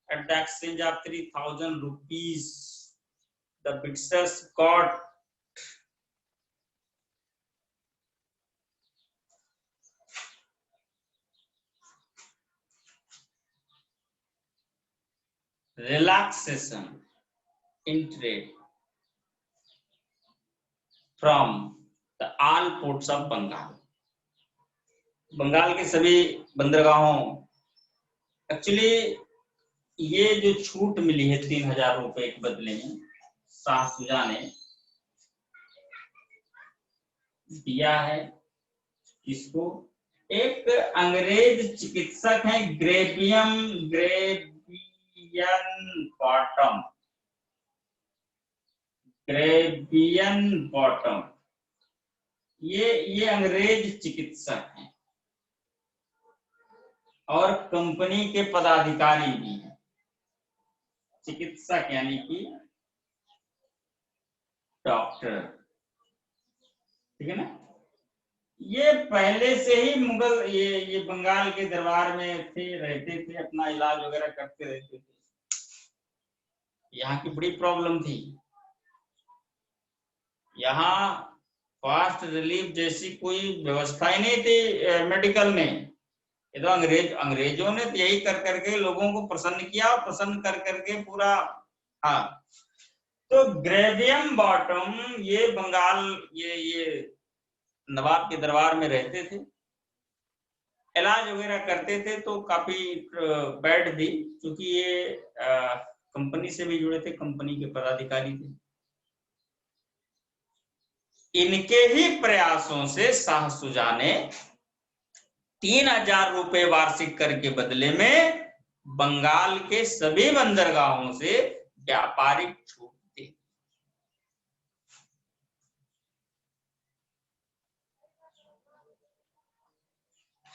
At the exchange of 3000 rupees, the Britishers got relaxation in trade from the all ports of Bengal. Bengal के सभी बंदरगाहों, एक्चुअली ये जो छूट मिली है 3000 रुपए के बदले में, शाह सुजा ने दिया है किसको? एक अंग्रेज चिकित्सक हैं, ग्रेबियन बॉटम। ये अंग्रेज चिकित्सक हैं और कंपनी के पदाधिकारी भी हैं। चिकित्सक यानी कि डॉक्टर, ठीक है ना। ये पहले से ही मुगल, ये बंगाल के दरबार में थे, रहते थे, अपना इलाज वगैरह करते रहते थे। यहाँ की बड़ी प्रॉब्लम थी, यहाँ फास्ट रिलीफ जैसी कोई व्यवस्था ही नहीं थी मेडिकल में। ये तो अंग्रेजों ने तो यही कर करके लोगों को प्रसन्न किया, प्रसन्न कर करके पूरा। हाँ, तो ग्रेवियम बॉटम ये बंगाल, ये नवाब के दरबार में रहते थे, इलाज वगैरह करते थे। तो काफी बैड थी, क्योंकि ये कंपनी से भी जुड़े थे, कंपनी के पदाधिकारी थे। इनके ही प्रयासों से शाह शुजा ने 3000 रुपए वार्षिक कर के बदले में बंगाल के सभी बंदरगाहों से व्यापारिक छूट दी।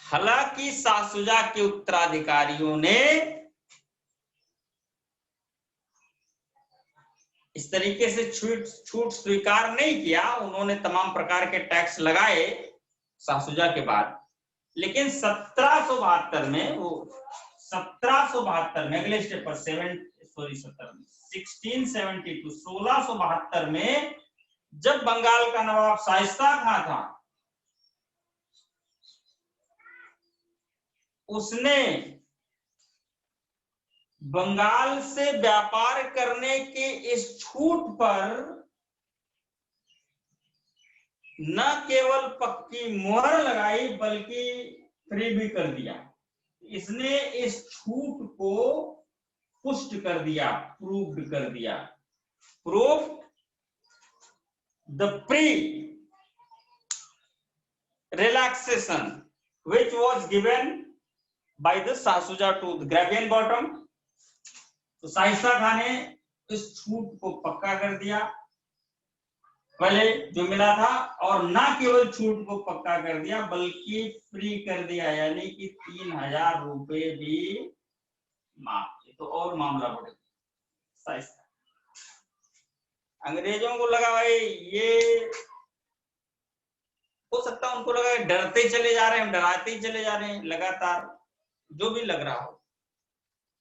हालांकि शाह शुजा के उत्तराधिकारियों ने इस तरीके से छूट स्वीकार नहीं किया। उन्होंने तमाम प्रकार के टैक्स लगाए शाह शुजा के बाद, लेकिन 1772 में वो 1772 में अगले स्टेप पर 1672 में जब बंगाल का नवाब शाइस्ता खां था, उसने बंगाल से व्यापार करने के इस छूट पर न केवल पक्की मोहर लगाई बल्कि फ्री भी कर दिया। इसने इस छूट को पुष्ट कर दिया, प्रूव्ड कर दिया। Proof the pre relaxation which was given by the Shah Shuja to the Gravian Bottom। तो शाइस्ता खां ने इस छूट को पक्का कर दिया पहले जो मिला था, और ना केवल छूट को पक्का कर दिया बल्कि फ्री कर दिया, यानी कि 3000 रुपए भी माफ। तो और मामला बढ़ गया। शाइस्ता अंग्रेजों को लगा भाई ये हो सकता है, उनको लगा डरते चले जा रहे हैं, डराते ही चले जा रहे हैं लगातार, जो भी लग रहा हो।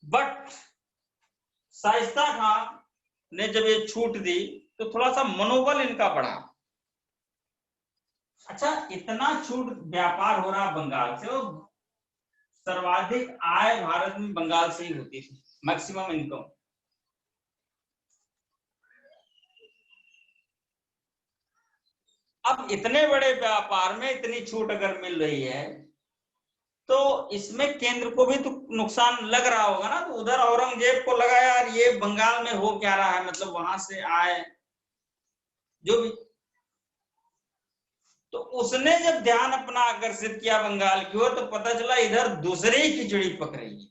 बट शाइस्ता खां ने जब ये छूट दी तो थोड़ा सा मनोबल इनका बढ़ा। अच्छा, इतना छूट व्यापार हो रहा बंगाल से, और सर्वाधिक आय भारत में बंगाल से ही होती थी, मैक्सिमम इनकम। अब इतने बड़े व्यापार में इतनी छूट अगर मिल रही है तो इसमें केंद्र को भी तो नुकसान लग रहा होगा ना। तो उधर औरंगजेब को लगा यार ये बंगाल में हो क्या रहा है, मतलब वहां से आए जो भी, तो उसने जब ध्यान अपना आकर्षित किया बंगाल की ओर, तो पता चला इधर दूसरी खिचड़ी पक रही है।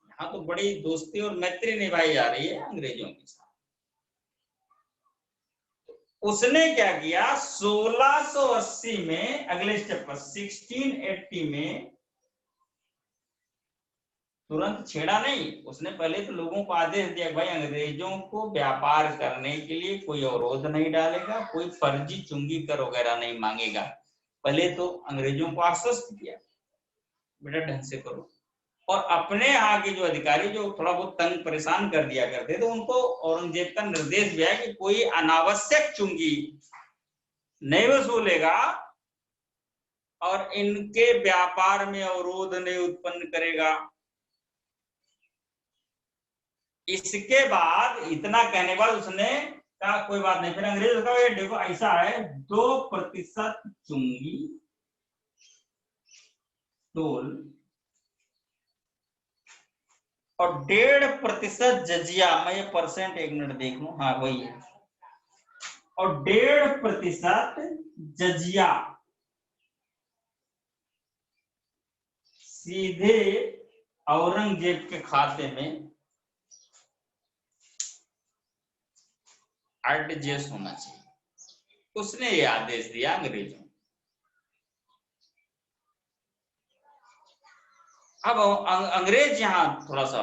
यहाँ तो बड़ी दोस्ती और मैत्री निभाई जा रही है अंग्रेजों के साथ। उसने क्या किया, 1680 में अगले स्टेप पर 1680 में तुरंत छेड़ा नहीं, उसने पहले तो लोगों को आदेश दिया भाई अंग्रेजों को व्यापार करने के लिए कोई अवरोध नहीं डालेगा, कोई फर्जी चुंगी कर वगैरह नहीं मांगेगा। पहले तो अंग्रेजों को आश्वस्त किया बेटा ढंग से करो, और अपने यहाँ के जो अधिकारी जो थोड़ा बहुत तंग परेशान कर दिया करते तो उनको औरंगजेब का निर्देश दिया कि कोई अनावश्यक चुंगी नहीं वसूलेगा और इनके व्यापार में अवरोध नहीं उत्पन्न करेगा। इसके बाद इतना कहने बाद उसने कहा कोई बात नहीं। फिर अंग्रेज का ये देखो ऐसा है, 2% चुंगी टोल और 1.5% जजिया, मैं ये परसेंट एक मिनट देख लूं, हाँ वही है, और 1.5% जजिया सीधे औरंगजेब के खाते में एडजस्ट होना चाहिए। उसने ये आदेश दिया अंग्रेजों। अब अंग्रेज यहाँ थोड़ा सा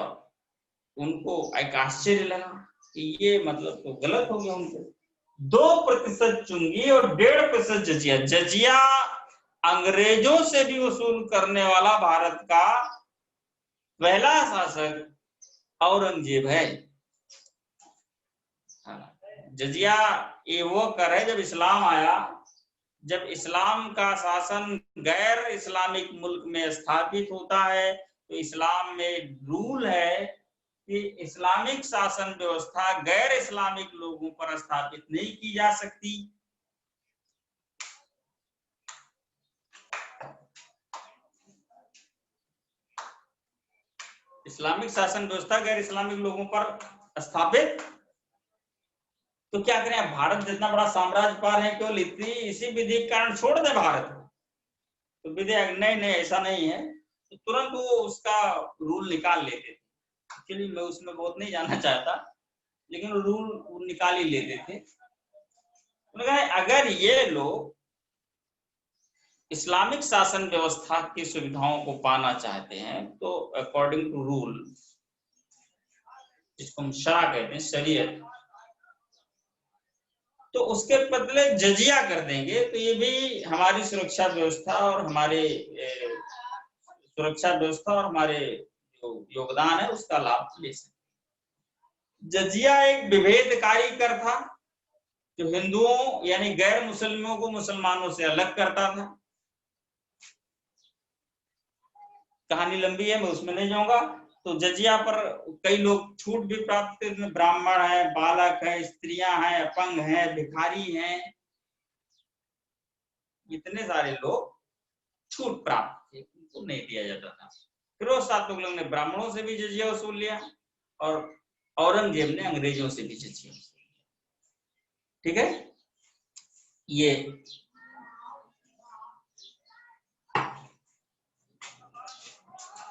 उनको एक आश्चर्य लगा कि ये मतलब तो गलत हो गया उनसे। 2% चुंगी और 1.5% जजिया। जजिया अंग्रेजों से भी वसूल करने वाला भारत का पहला शासक औरंगजेब है। जजिया ये वो कर है जब इस्लाम आया, जब इस्लाम का शासन गैर इस्लामिक मुल्क में स्थापित होता है तो इस्लाम में रूल है कि इस्लामिक शासन व्यवस्था गैर इस्लामिक लोगों पर स्थापित नहीं की जा सकती। इस्लामिक शासन व्यवस्था गैर इस्लामिक लोगों पर स्थापित तो क्या करें, भारत जितना बड़ा साम्राज्य पा रहे हैं, केवल इतनी इसी विधि के कारण छोड़ दे भारत, तो विधि नहीं नहीं ऐसा नहीं है, तो तुरंत वो उसका रूल निकाल लेते थे। एक्चुअली मैं उसमें बहुत नहीं जानना चाहता, लेकिन रूल निकाल ही लेते थे। उन्होंने कहा अगर ये लोग इस्लामिक शासन व्यवस्था की सुविधाओं को पाना चाहते हैं तो अकॉर्डिंग टू रूल, जिसको हम शरा कहते हैं, शरीयत, तो उसके बदले जजिया कर देंगे, तो ये भी हमारी सुरक्षा व्यवस्था और हमारे सुरक्षा व्यवस्था और हमारे जो योगदान है उसका लाभ ले सकते। जजिया एक विभेदकारी कर था जो हिंदुओं यानी गैर मुस्लिमों को मुसलमानों से अलग करता था। कहानी लंबी है, मैं उसमें नहीं जाऊंगा। तो जजिया पर कई लोग छूट भी प्राप्त करते, ब्राह्मण है, बालक है, स्त्रियां हैं, अपंग हैं, भिखारी हैं, इतने सारे लोग छूट प्राप्त थे, उनको नहीं दिया जाता था। फिरोज शाह तुगलक ने ब्राह्मणों से भी जजिया वसूल लिया और औरंगजेब ने अंग्रेजों से भी जजिया वसूल लिया। ठीक है, ये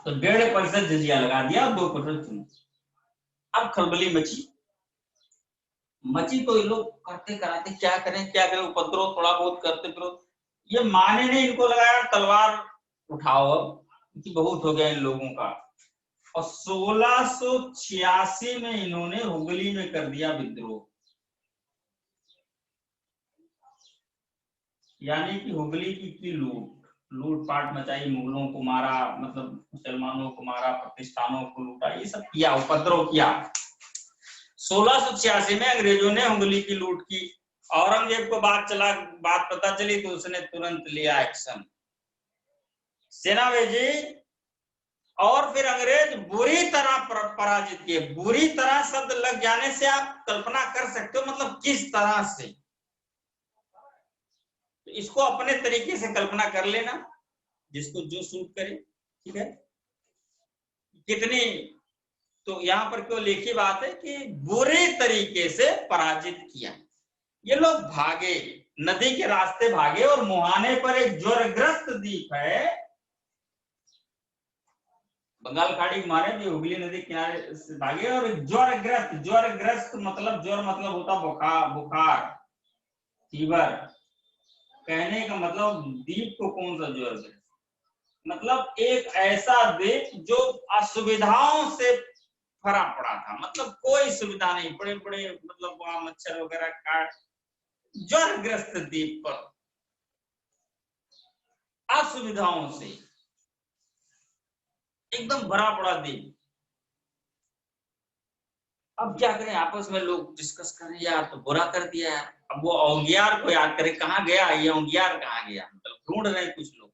तो 1.5% जजिया लगा दिया, 2% चुना। अब खलबली मची तो ये लोग करते कराते क्या करें, उपद्रव थोड़ा बहुत करते फिर ये माने नहीं, इनको लगाया तलवार उठाओ अब, क्योंकि बहुत हो गया इन लोगों का। और 1686 में इन्होंने हुगली में कर दिया विद्रोह, यानी कि हुगली की लूटपाट मचाई, मुगलों को मारा, मतलब मुसलमानों को मारा, प्रतिष्ठानों को लूटा, ये सब किया, उपद्रव किया। 1686 में अंग्रेजों ने हुगली की लूट की। औरंगजेब को बात पता चली तो उसने तुरंत लिया एक्शन, सेना भेजी, और फिर अंग्रेज बुरी तरह पराजित किए। बुरी तरह शब्द लग जाने से आप कल्पना कर सकते हो मतलब किस तरह से, तो इसको अपने तरीके से कल्पना कर लेना, जिसको जो सूट करे। ठीक है, कितनी, तो यहाँ पर क्यों लिखी बात है कि बुरे तरीके से पराजित किया। ये लोग भागे, नदी के रास्ते भागे, और मुहाने पर एक ज्वरग्रस्त द्वीप है, बंगाल खाड़ी मारे भी, हुगली नदी किनारे से भागे, और ज्वरग्रस्त मतलब, ज्वर मतलब होता बुखार, फीवर। कहने का मतलब द्वीप को कौन सा ज्वर, मतलब एक ऐसा द्वीप जो असुविधाओं से भरा पड़ा था, मतलब कोई सुविधा नहीं, बड़े बड़े मतलब वहां मच्छर वगैरह काट, ज्वरग्रस्त द्वीप पर असुविधाओं से एकदम भरा पड़ा द्वीप। अब क्या करें, आपस में लोग डिस्कस करें, यार तो बुरा कर दिया यार। अब वो औंगियार को याद करें, कहाँ गया ये औंगियार, कहाँ गया, मतलब ढूंढ रहे कुछ लोग,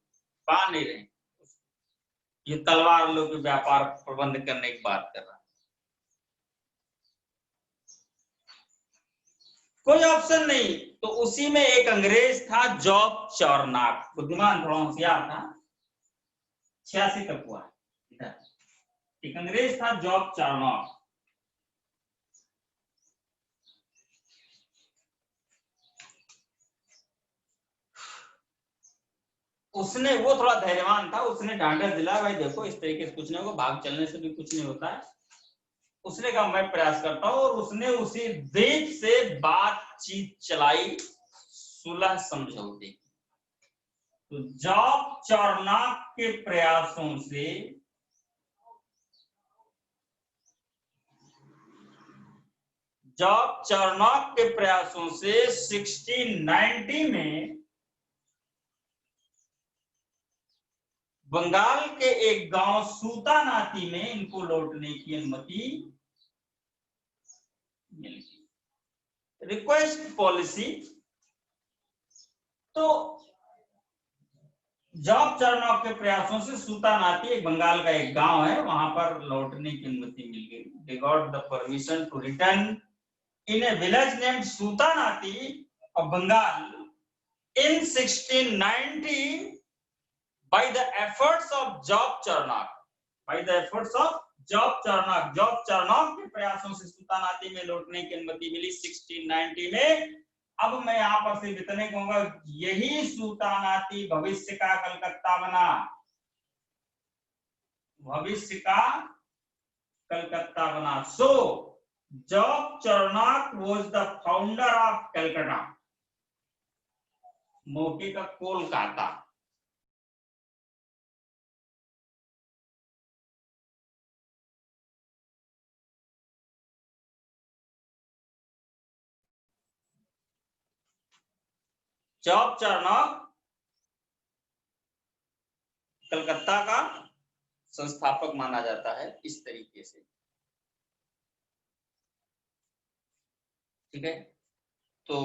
पा नहीं रहे। ये तलवार लोग व्यापार प्रबंध करने की बात कर रहा, कोई ऑप्शन नहीं। तो उसी में एक अंग्रेज था जॉब चौरनाक, बुद्धिमान थोड़ा होशियार था, 86 तक हुआ इधर। एक अंग्रेज था जॉब चौरनाक, उसने, वो थोड़ा धैर्यवान था, उसने डांटा दिला, भाई देखो इस तरीके से कुछ नहीं होगा, भाग चलने से भी कुछ नहीं होता है। उसने कहा मैं प्रयास करता हूं, और उसने उसी द्वीप से बातचीत चलाई, सुलह समझौते। तो जॉब चौरनाक के प्रयासों से जॉब चौरनाक के प्रयासों से 1690 में बंगाल के एक गांव सूतानाती में इनको लौटने की अनुमति मिल गई। रिक्वेस्ट पॉलिसी, तो जॉब चौरनाक के प्रयासों से सूतानाती एक बंगाल का एक गांव है, वहां पर लौटने की अनुमति मिल गई। They got the permission to return in a village named Sutanati of Bengal in 1690 by the efforts of Job Charnock. By the efforts of job Charnock के प्रयासों से सुल्तानाती में लौटने की अनुमति मिली 1690 में। अब मैं यहां पर से इतने कहूंगा, यही सुल्तानाती भविष्य का कलकत्ता बना, भविष्य का कलकत्ता बना। So job Charnock was the founder of Calcutta, मौके का कोलकाता। जॉब चार्नॉक कलकत्ता का संस्थापक माना जाता है, इस तरीके से। ठीक है, तो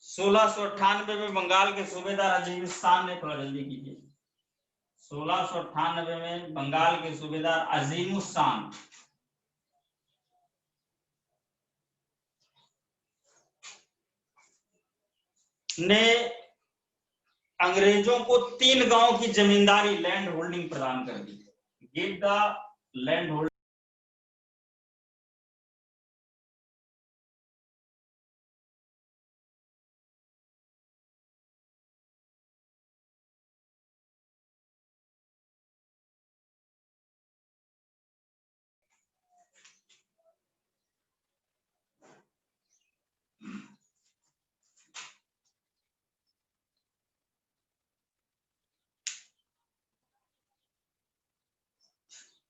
1698 में बंगाल के सूबेदार अजीमुस्तान ने, थोड़ा जल्दी कीजिए, 1698 में बंगाल के सूबेदार अजीमुस्तान ने अंग्रेजों को 3 गांव की जमींदारी, लैंड होल्डिंग प्रदान कर दी। Give the land holding.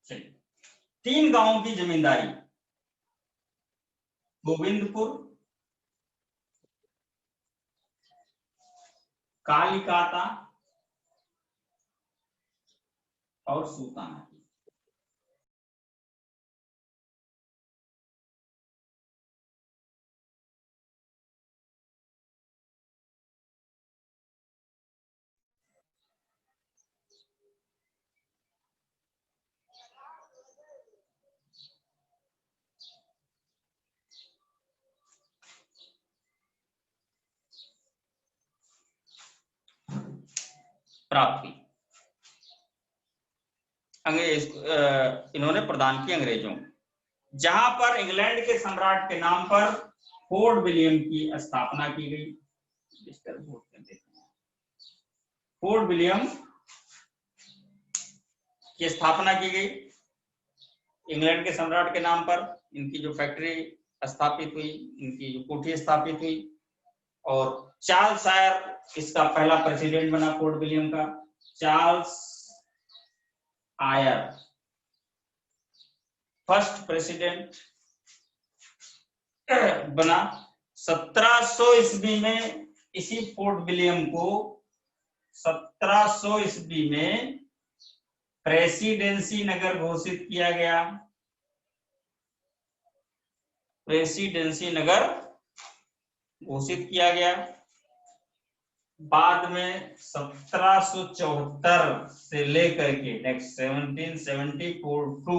चलिए, 3 गांवों की जमींदारी, गोविंदपुर, कालिकाता और सुल्ताना। प्राप्त हुई, अंग्रेज इन्होंने प्रदान की अंग्रेजों, जहां पर इंग्लैंड के सम्राट के नाम पर फोर्ट विलियम की स्थापना की गई। फोर्ट विलियम की स्थापना की गई इंग्लैंड के सम्राट के नाम पर। इनकी जो फैक्ट्री स्थापित हुई, इनकी जो कोठी स्थापित हुई, और चार्ल्स आयर इसका पहला प्रेसिडेंट बना, फोर्ट विलियम का। चार्ल्स आयर फर्स्ट प्रेसिडेंट बना। 1700 ईस्वी में इसी फोर्ट विलियम को 1700 ईस्वी में प्रेसिडेंसी नगर घोषित किया गया। प्रेसिडेंसी नगर घोषित किया गया। बाद में 1774 से लेकर के नेक्स्ट 1774 टू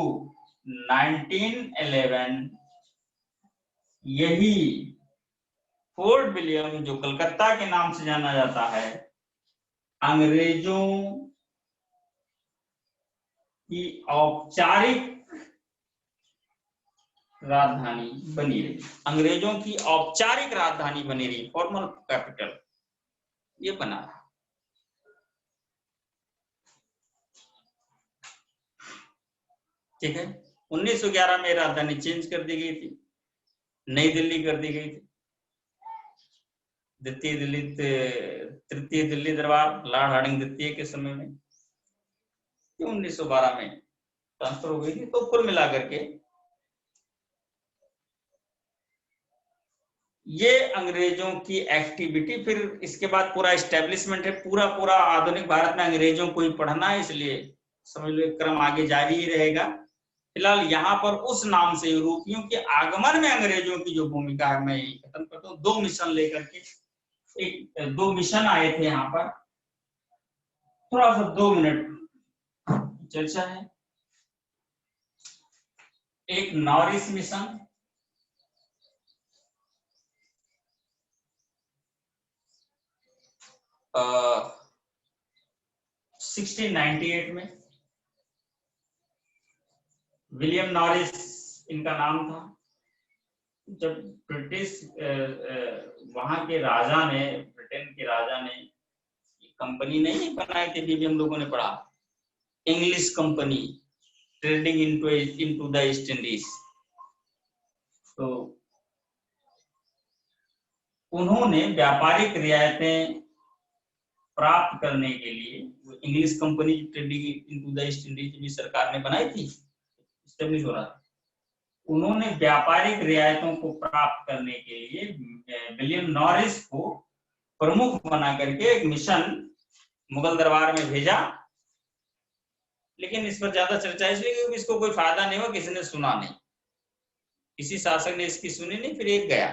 1911 यही फोर्ट विलियम, जो कलकत्ता के नाम से जाना जाता है, अंग्रेजों की औपचारिक राजधानी बनी रही। अंग्रेजों की औपचारिक राजधानी बनी रही, फॉर्मल कैपिटल ये बना। ठीक है, 1911 में राजधानी चेंज कर दी गई थी, नई दिल्ली कर दी गई थी। तृतीय दिल्ली दरबार लॉर्ड हार्डिंग द्वितीय के समय में 1912 में ट्रांसफर हो गई थी। तो कुल मिलाकर के ये अंग्रेजों की एक्टिविटी, फिर इसके बाद पूरा एस्टेब्लिशमेंट है। पूरा आधुनिक भारत में अंग्रेजों को ही पढ़ना है, इसलिए समझ लो क्रम आगे जारी ही रहेगा। फिलहाल यहाँ पर उस नाम से यूरोपियों के आगमन में अंग्रेजों की जो भूमिका है, मैं खत्म करता हूँ। 2 मिशन लेकर के, 2 मिशन आए थे यहाँ पर, थोड़ा सा 2 मिनट चर्चा है। एक नॉरिस मिशन, 1698 में विलियम नॉरिस इनका नाम था। जब ब्रिटिश वहां के राजा ने, ब्रिटेन के राजा ने कंपनी नहीं बनाई थी, भी हम लोगों ने पढ़ा, English company trading into the East Indies. तो उन्होंने व्यापारिक रियायतें प्राप्त करने के लिए English company trading into the East Indies भी सरकार ने बनाई थी, स्टेब्लिश हो रहा था। उन्होंने व्यापारिक रियायतों को प्राप्त करने के लिए विलियम नॉरिस को प्रमुख बना करके एक मिशन मुगल दरबार में भेजा। लेकिन इस पर ज्यादा चर्चा इसलिए क्योंकि इसको कोई फायदा नहीं हुआ, किसी ने सुना नहीं, किसी शासक ने इसकी सुनी नहीं, फिर एक गया।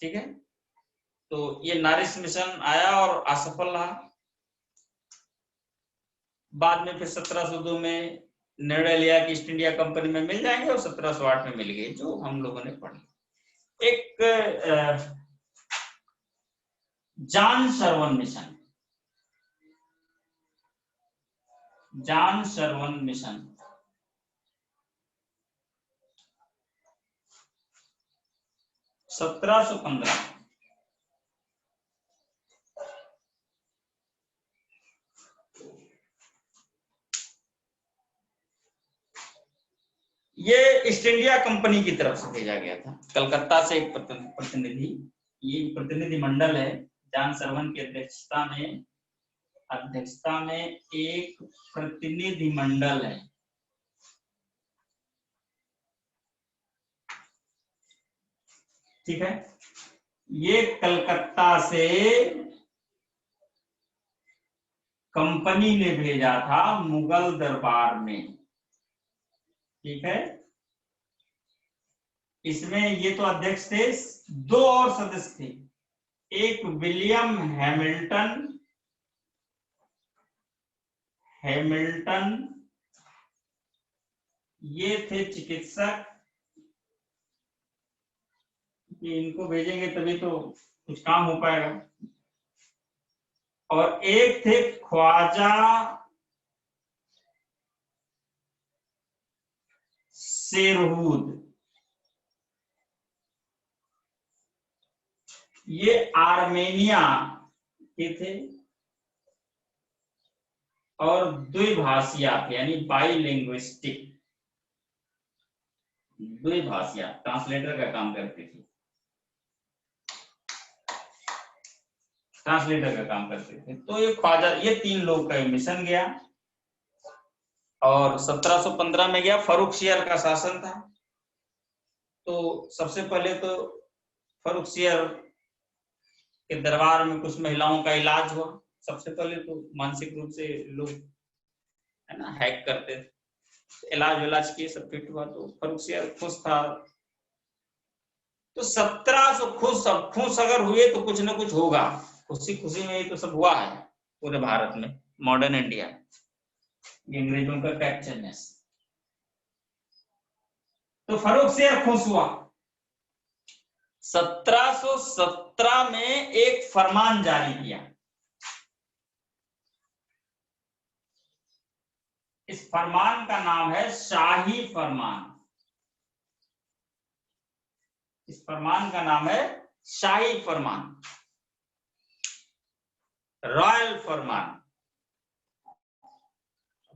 ठीक है, तो ये नॉरिस मिशन आया और असफल रहा। बाद में फिर 1702 में निर्णय लिया कि ईस्ट इंडिया कंपनी में मिल जाएंगे, और 1708 में मिल गए, जो हम लोगों ने पढ़ा। एक John Sharavan mission, John Sharavan mission 1715। ये ईस्ट इंडिया कंपनी की तरफ से भेजा गया था, कलकत्ता से एक प्रतिनिधि, ये प्रतिनिधि मंडल है, जॉन शरवन की अध्यक्षता में एक प्रतिनिधि मंडल है। ठीक है, ये कलकत्ता से कंपनी ने भेजा था मुगल दरबार में। ठीक है, इसमें ये तो अध्यक्ष थे, दो और सदस्य थे, एक विलियम हैमिल्टन, ये थे चिकित्सक, कि इनको भेजेंगे तभी तो कुछ काम हो पाएगा, और एक थे ख्वाजा शेरहूद, ये आर्मेनिया के थे और द्विभाषिया थे, यानी बाइलिंग्विस्टिक, द्विभाषिया, ट्रांसलेटर का काम करते थे, ट्रांसलेटर का काम करते थे। तो ये ख्वाजा, ये 3 लोग का मिशन गया, और 1715 में गया। फर्रुखसियर का शासन था, तो सबसे पहले तो फर्रुखसियर के दरबार में कुछ महिलाओं का इलाज हुआ। सबसे पहले तो मानसिक रूप से लोग है ना हैक करते थे, इलाज किए, सब फिट हुआ, तो फर्रुखसियर खुश था। तो 1700 खुश अगर हुए तो कुछ ना कुछ होगा, खुशी खुशी में ही तो सब हुआ है पूरे भारत में, मॉडर्न इंडिया, अंग्रेजों का कैप्चरनेस। तो फर्रुखसियर खुश हुआ। 1717 में एक फरमान जारी किया। इस फरमान का नाम है शाही फरमान। इस फरमान का नाम है शाही फरमान, रॉयल फरमान।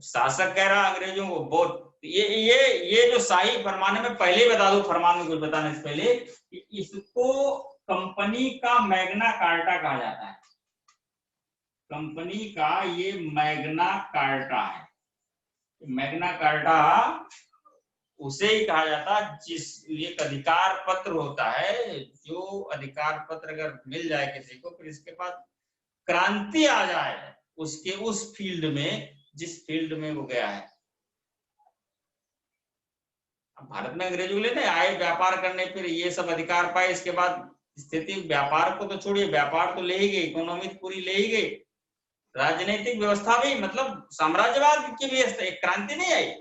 शासक कह रहा अंग्रेजों को बहुत, ये जो शाही फरमान है, मैं पहले ही बता दूं फरमान में कुछ बताने से पहले, कि इसको कंपनी का मैग्ना कार्टा कहा जाता है। कंपनी का ये मैग्ना कार्टा है। मैग्ना कार्टा उसे ही कहा जाता है जिस, एक अधिकार पत्र होता है, जो अधिकार पत्र अगर मिल जाए किसी को, फिर इसके बाद क्रांति आ जाए उसके उस फील्ड में जिस फील्ड में वो गया है। अब भारत में अंग्रेजों ने आए व्यापार करने, फिर ये सब अधिकार पाए, इसके बाद स्थिति, व्यापार को तो छोड़िए, व्यापार तो ले ही गई, इकोनॉमी पूरी ले ही गई, राजनीतिक व्यवस्था भी, मतलब साम्राज्यवाद की भी एक क्रांति नहीं आई।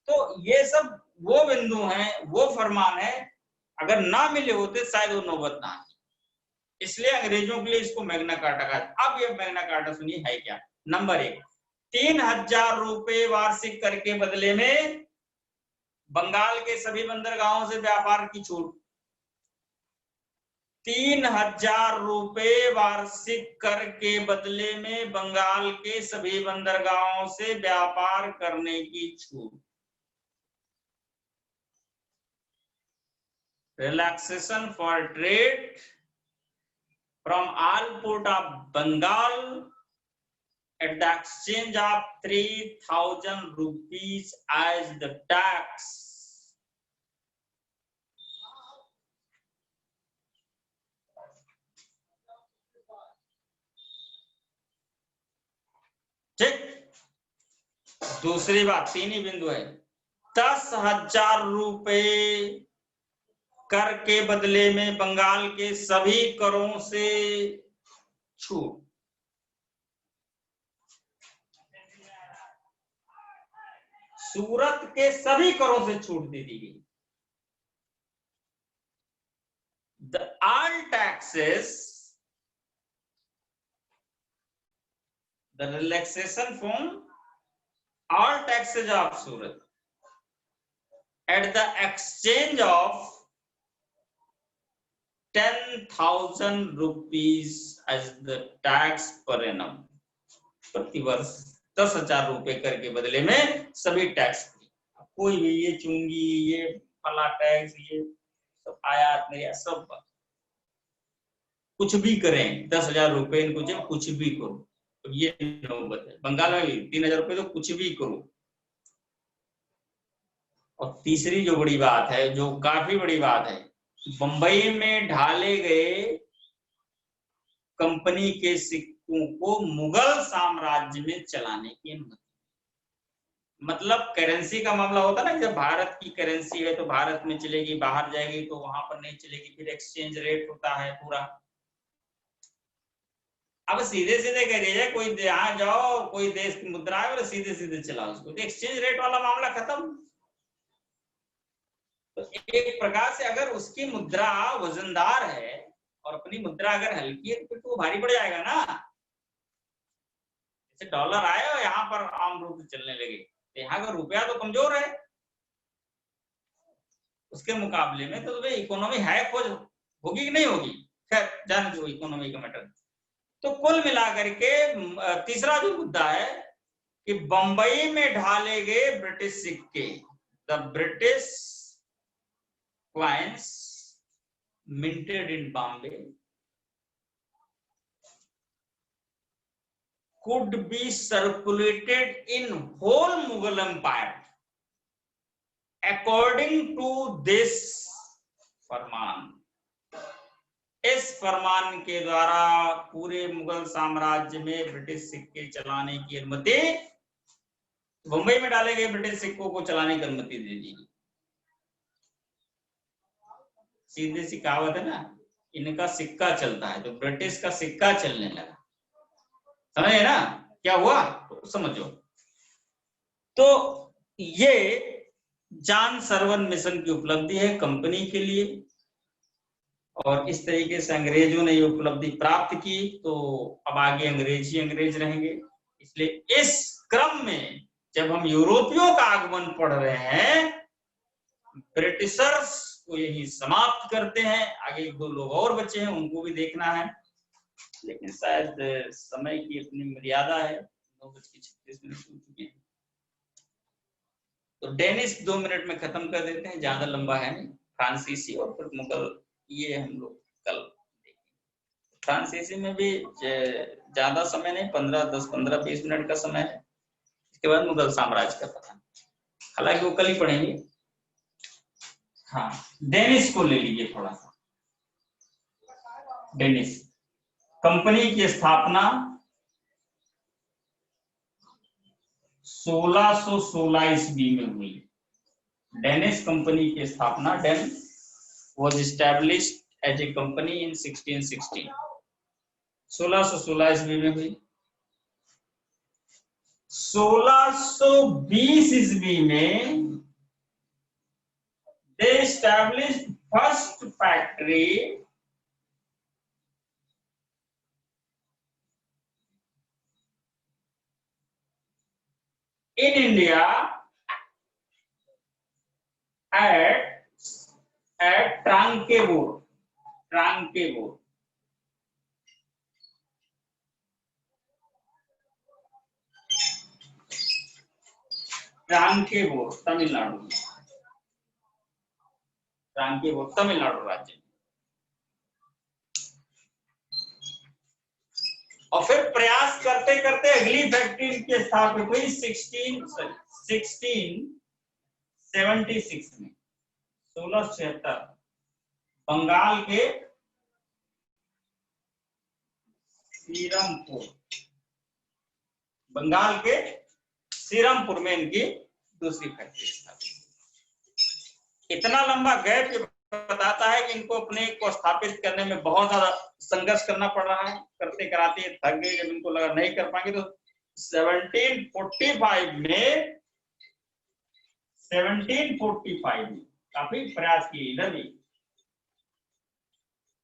तो ये सब वो बिंदु हैं, वो फरमान है, अगर ना मिले होते शायद वो नौबत ना आती। इसलिए अंग्रेजों के लिए इसको मैग्ना कार्टा कहा। अब ये मैग्ना कार्टा सुनिए है क्या। नंबर 1, 3000 रुपए वार्षिक कर के बदले में बंगाल के सभी बंदरगाहों से व्यापार की छूट। 3000 रुपए वार्षिक कर के बदले में बंगाल के सभी बंदरगाहों से व्यापार करने की छूट। Relaxation for trade from all port of Bengal at the exchange of 3000 rupees as the tax. ठीक। दूसरी बात, 3 ही बिंदु है। 10,000 रुपए कर के बदले में बंगाल के सभी करों से छूट। सूरत के सभी करों से छूट दे दी गई। All taxes, the relaxation from all taxes of Surat at the exchange of 10,000 rupees as the tax per annum. प्रतिवर्ष 10,000 रुपए कर के बदले में सभी टैक्स। कोई भी ये चुंगी, ये फला टैक्स, ये सब आयात निर्यात सब कुछ भी करें, 10,000 रुपए इनको जब कुछ भी करो, तो ये नौबत है। बंगाल में भी 3,000 रुपए तो कुछ भी करो। और तीसरी जो बड़ी बात है, जो काफी बड़ी बात है, बंबई में ढाले गए कंपनी के सिक्कों को मुगल साम्राज्य में चलाने की अनुमति। मतलब करेंसी का मामला होता ना, जब भारत की करेंसी है तो भारत में चलेगी, बाहर जाएगी तो वहां पर नहीं चलेगी, फिर एक्सचेंज रेट होता है पूरा। अब सीधे सीधे कह दिया जाए कोई यहाँ जाओ, कोई देश की मुद्रा है और सीधे सीधे चलाओ उसको, तो एक्सचेंज रेट वाला मामला खत्म। तो एक प्रकार से अगर उसकी मुद्रा वजनदार है और अपनी मुद्रा अगर हल्की है तो वो भारी पड़ जाएगा ना। जैसे डॉलर आए और यहाँ पर आम रूप से चलने लगे, तो यहाँ का रुपया तो कमजोर है, उसके मुकाबले में तो भाई इकोनॉमी हैक होगी कि नहीं होगी। खैर जान दो इकोनॉमी का मैटर। तो कुल मिलाकर के तीसरा जो मुद्दा है कि बंबई में ढाले गए ब्रिटिश सिक्के, the British coins minted in Bombay could be circulated in whole Mughal Empire according to this फरमान। इस फरमान के द्वारा पूरे मुगल साम्राज्य में ब्रिटिश सिक्के चलाने की अनुमति, मुंबई में डाले गए ब्रिटिश सिक्कों को चलाने की अनुमति दे दी गई। सीधे सी कहावत है ना, इनका सिक्का चलता है, तो ब्रिटिश का सिक्का चलने लगा। समझे ना क्या हुआ, तो समझो। तो ये जॉन सर्वन मिशन की उपलब्धि है कंपनी के लिए, और इस तरीके से अंग्रेजों ने ये उपलब्धि प्राप्त की। तो अब आगे अंग्रेज ही अंग्रेज रहेंगे। इसलिए इस क्रम में जब हम यूरोपियों का आगमन पढ़ रहे हैं, ब्रिटिशर्स को यही समाप्त करते हैं। आगे 1-2 लोग और बचे हैं, उनको भी देखना है, लेकिन शायद समय की अपनी मर्यादा है। 9:36 हो चुके हैं, तो डेनिश 2 मिनट में खत्म कर देते हैं, ज्यादा लंबा है नहीं। फ्रांसीसी और फिर मुगल ये हम लोग कल देखेंगे। फ्रांसीसी में भी ज्यादा समय नहीं, 15-20 मिनट का समय है। इसके बाद मुगल साम्राज्य का पता, हालांकि वो कल ही पढ़ेंगे। हाँ, डेनिश को ले लीजिए थोड़ा सा। डेनिश कंपनी की स्थापना 1616 ईस्वी में हुई। डेनिश कंपनी की स्थापना, Dane was established as a company in 1616, 1616 ईस्वी में हुई। 1620 ईस्वी में they established first factory in India at Trankebur. ट्रांकेबोर Tamil Nadu राज्य। और फिर प्रयास करते करते अगली फैक्ट्री की स्थापित हुई 1676 में, 1676 बंगाल के श्रीरामपुर में इनकी दूसरी फैक्ट्री स्थापित। इतना लंबा गैप बताता है कि इनको अपने को स्थापित करने में बहुत ज्यादा संघर्ष करना पड़ रहा है। करते कराते थक गए, जब इनको लगा नहीं कर पाएंगे तो 1745 में काफी प्रयास किए। इधर भी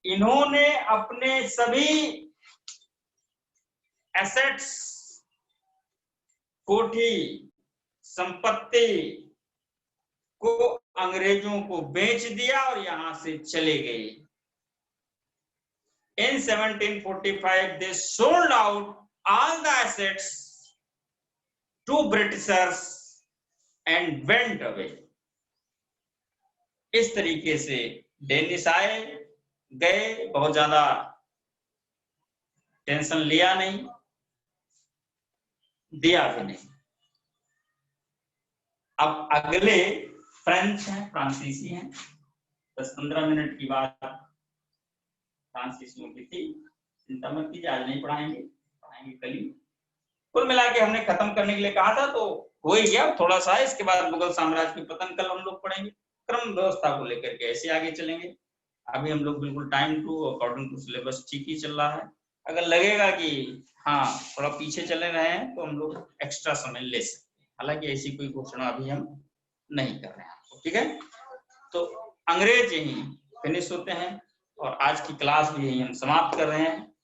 इन्होंने अपने सभी एसेट्स, कोठी संपत्ति को अंग्रेजों को बेच दिया और यहां से चले गए। In 1745 they sold out all the assets to Britishers and went away. इस तरीके से डेनिश आए गए, बहुत ज्यादा टेंशन लिया नहीं, दिया भी नहीं। अब अगले फ्रेंच हैं, फ्रांसीसी हैं। 10-15 मिनट की बात फ्रांसीसियों की थी, चिंता मत कीजिए, आज नहीं पढ़ाएंगे कल ही। कुल मिला के हमने खत्म करने के लिए कहा था, तो हो ही गया थोड़ा सा। इसके बाद मुगल साम्राज्य की पतन कल हम लोग पढ़ेंगे। क्रम व्यवस्था को लेकर के ऐसे आगे चलेंगे। अभी हम लोग बिल्कुल time to according to syllabus ठीक ही चल रहा है। अगर लगेगा कि हाँ थोड़ा पीछे चले रहे हैं तो हम लोग एक्स्ट्रा समय ले सकते हैं। हालांकि ऐसी कोई घोषणा अभी हम नहीं कर रहे हैं आपको, ठीक है। तो अंग्रेज यही फिनिश होते हैं और आज की क्लास भी यही हम समाप्त कर रहे हैं।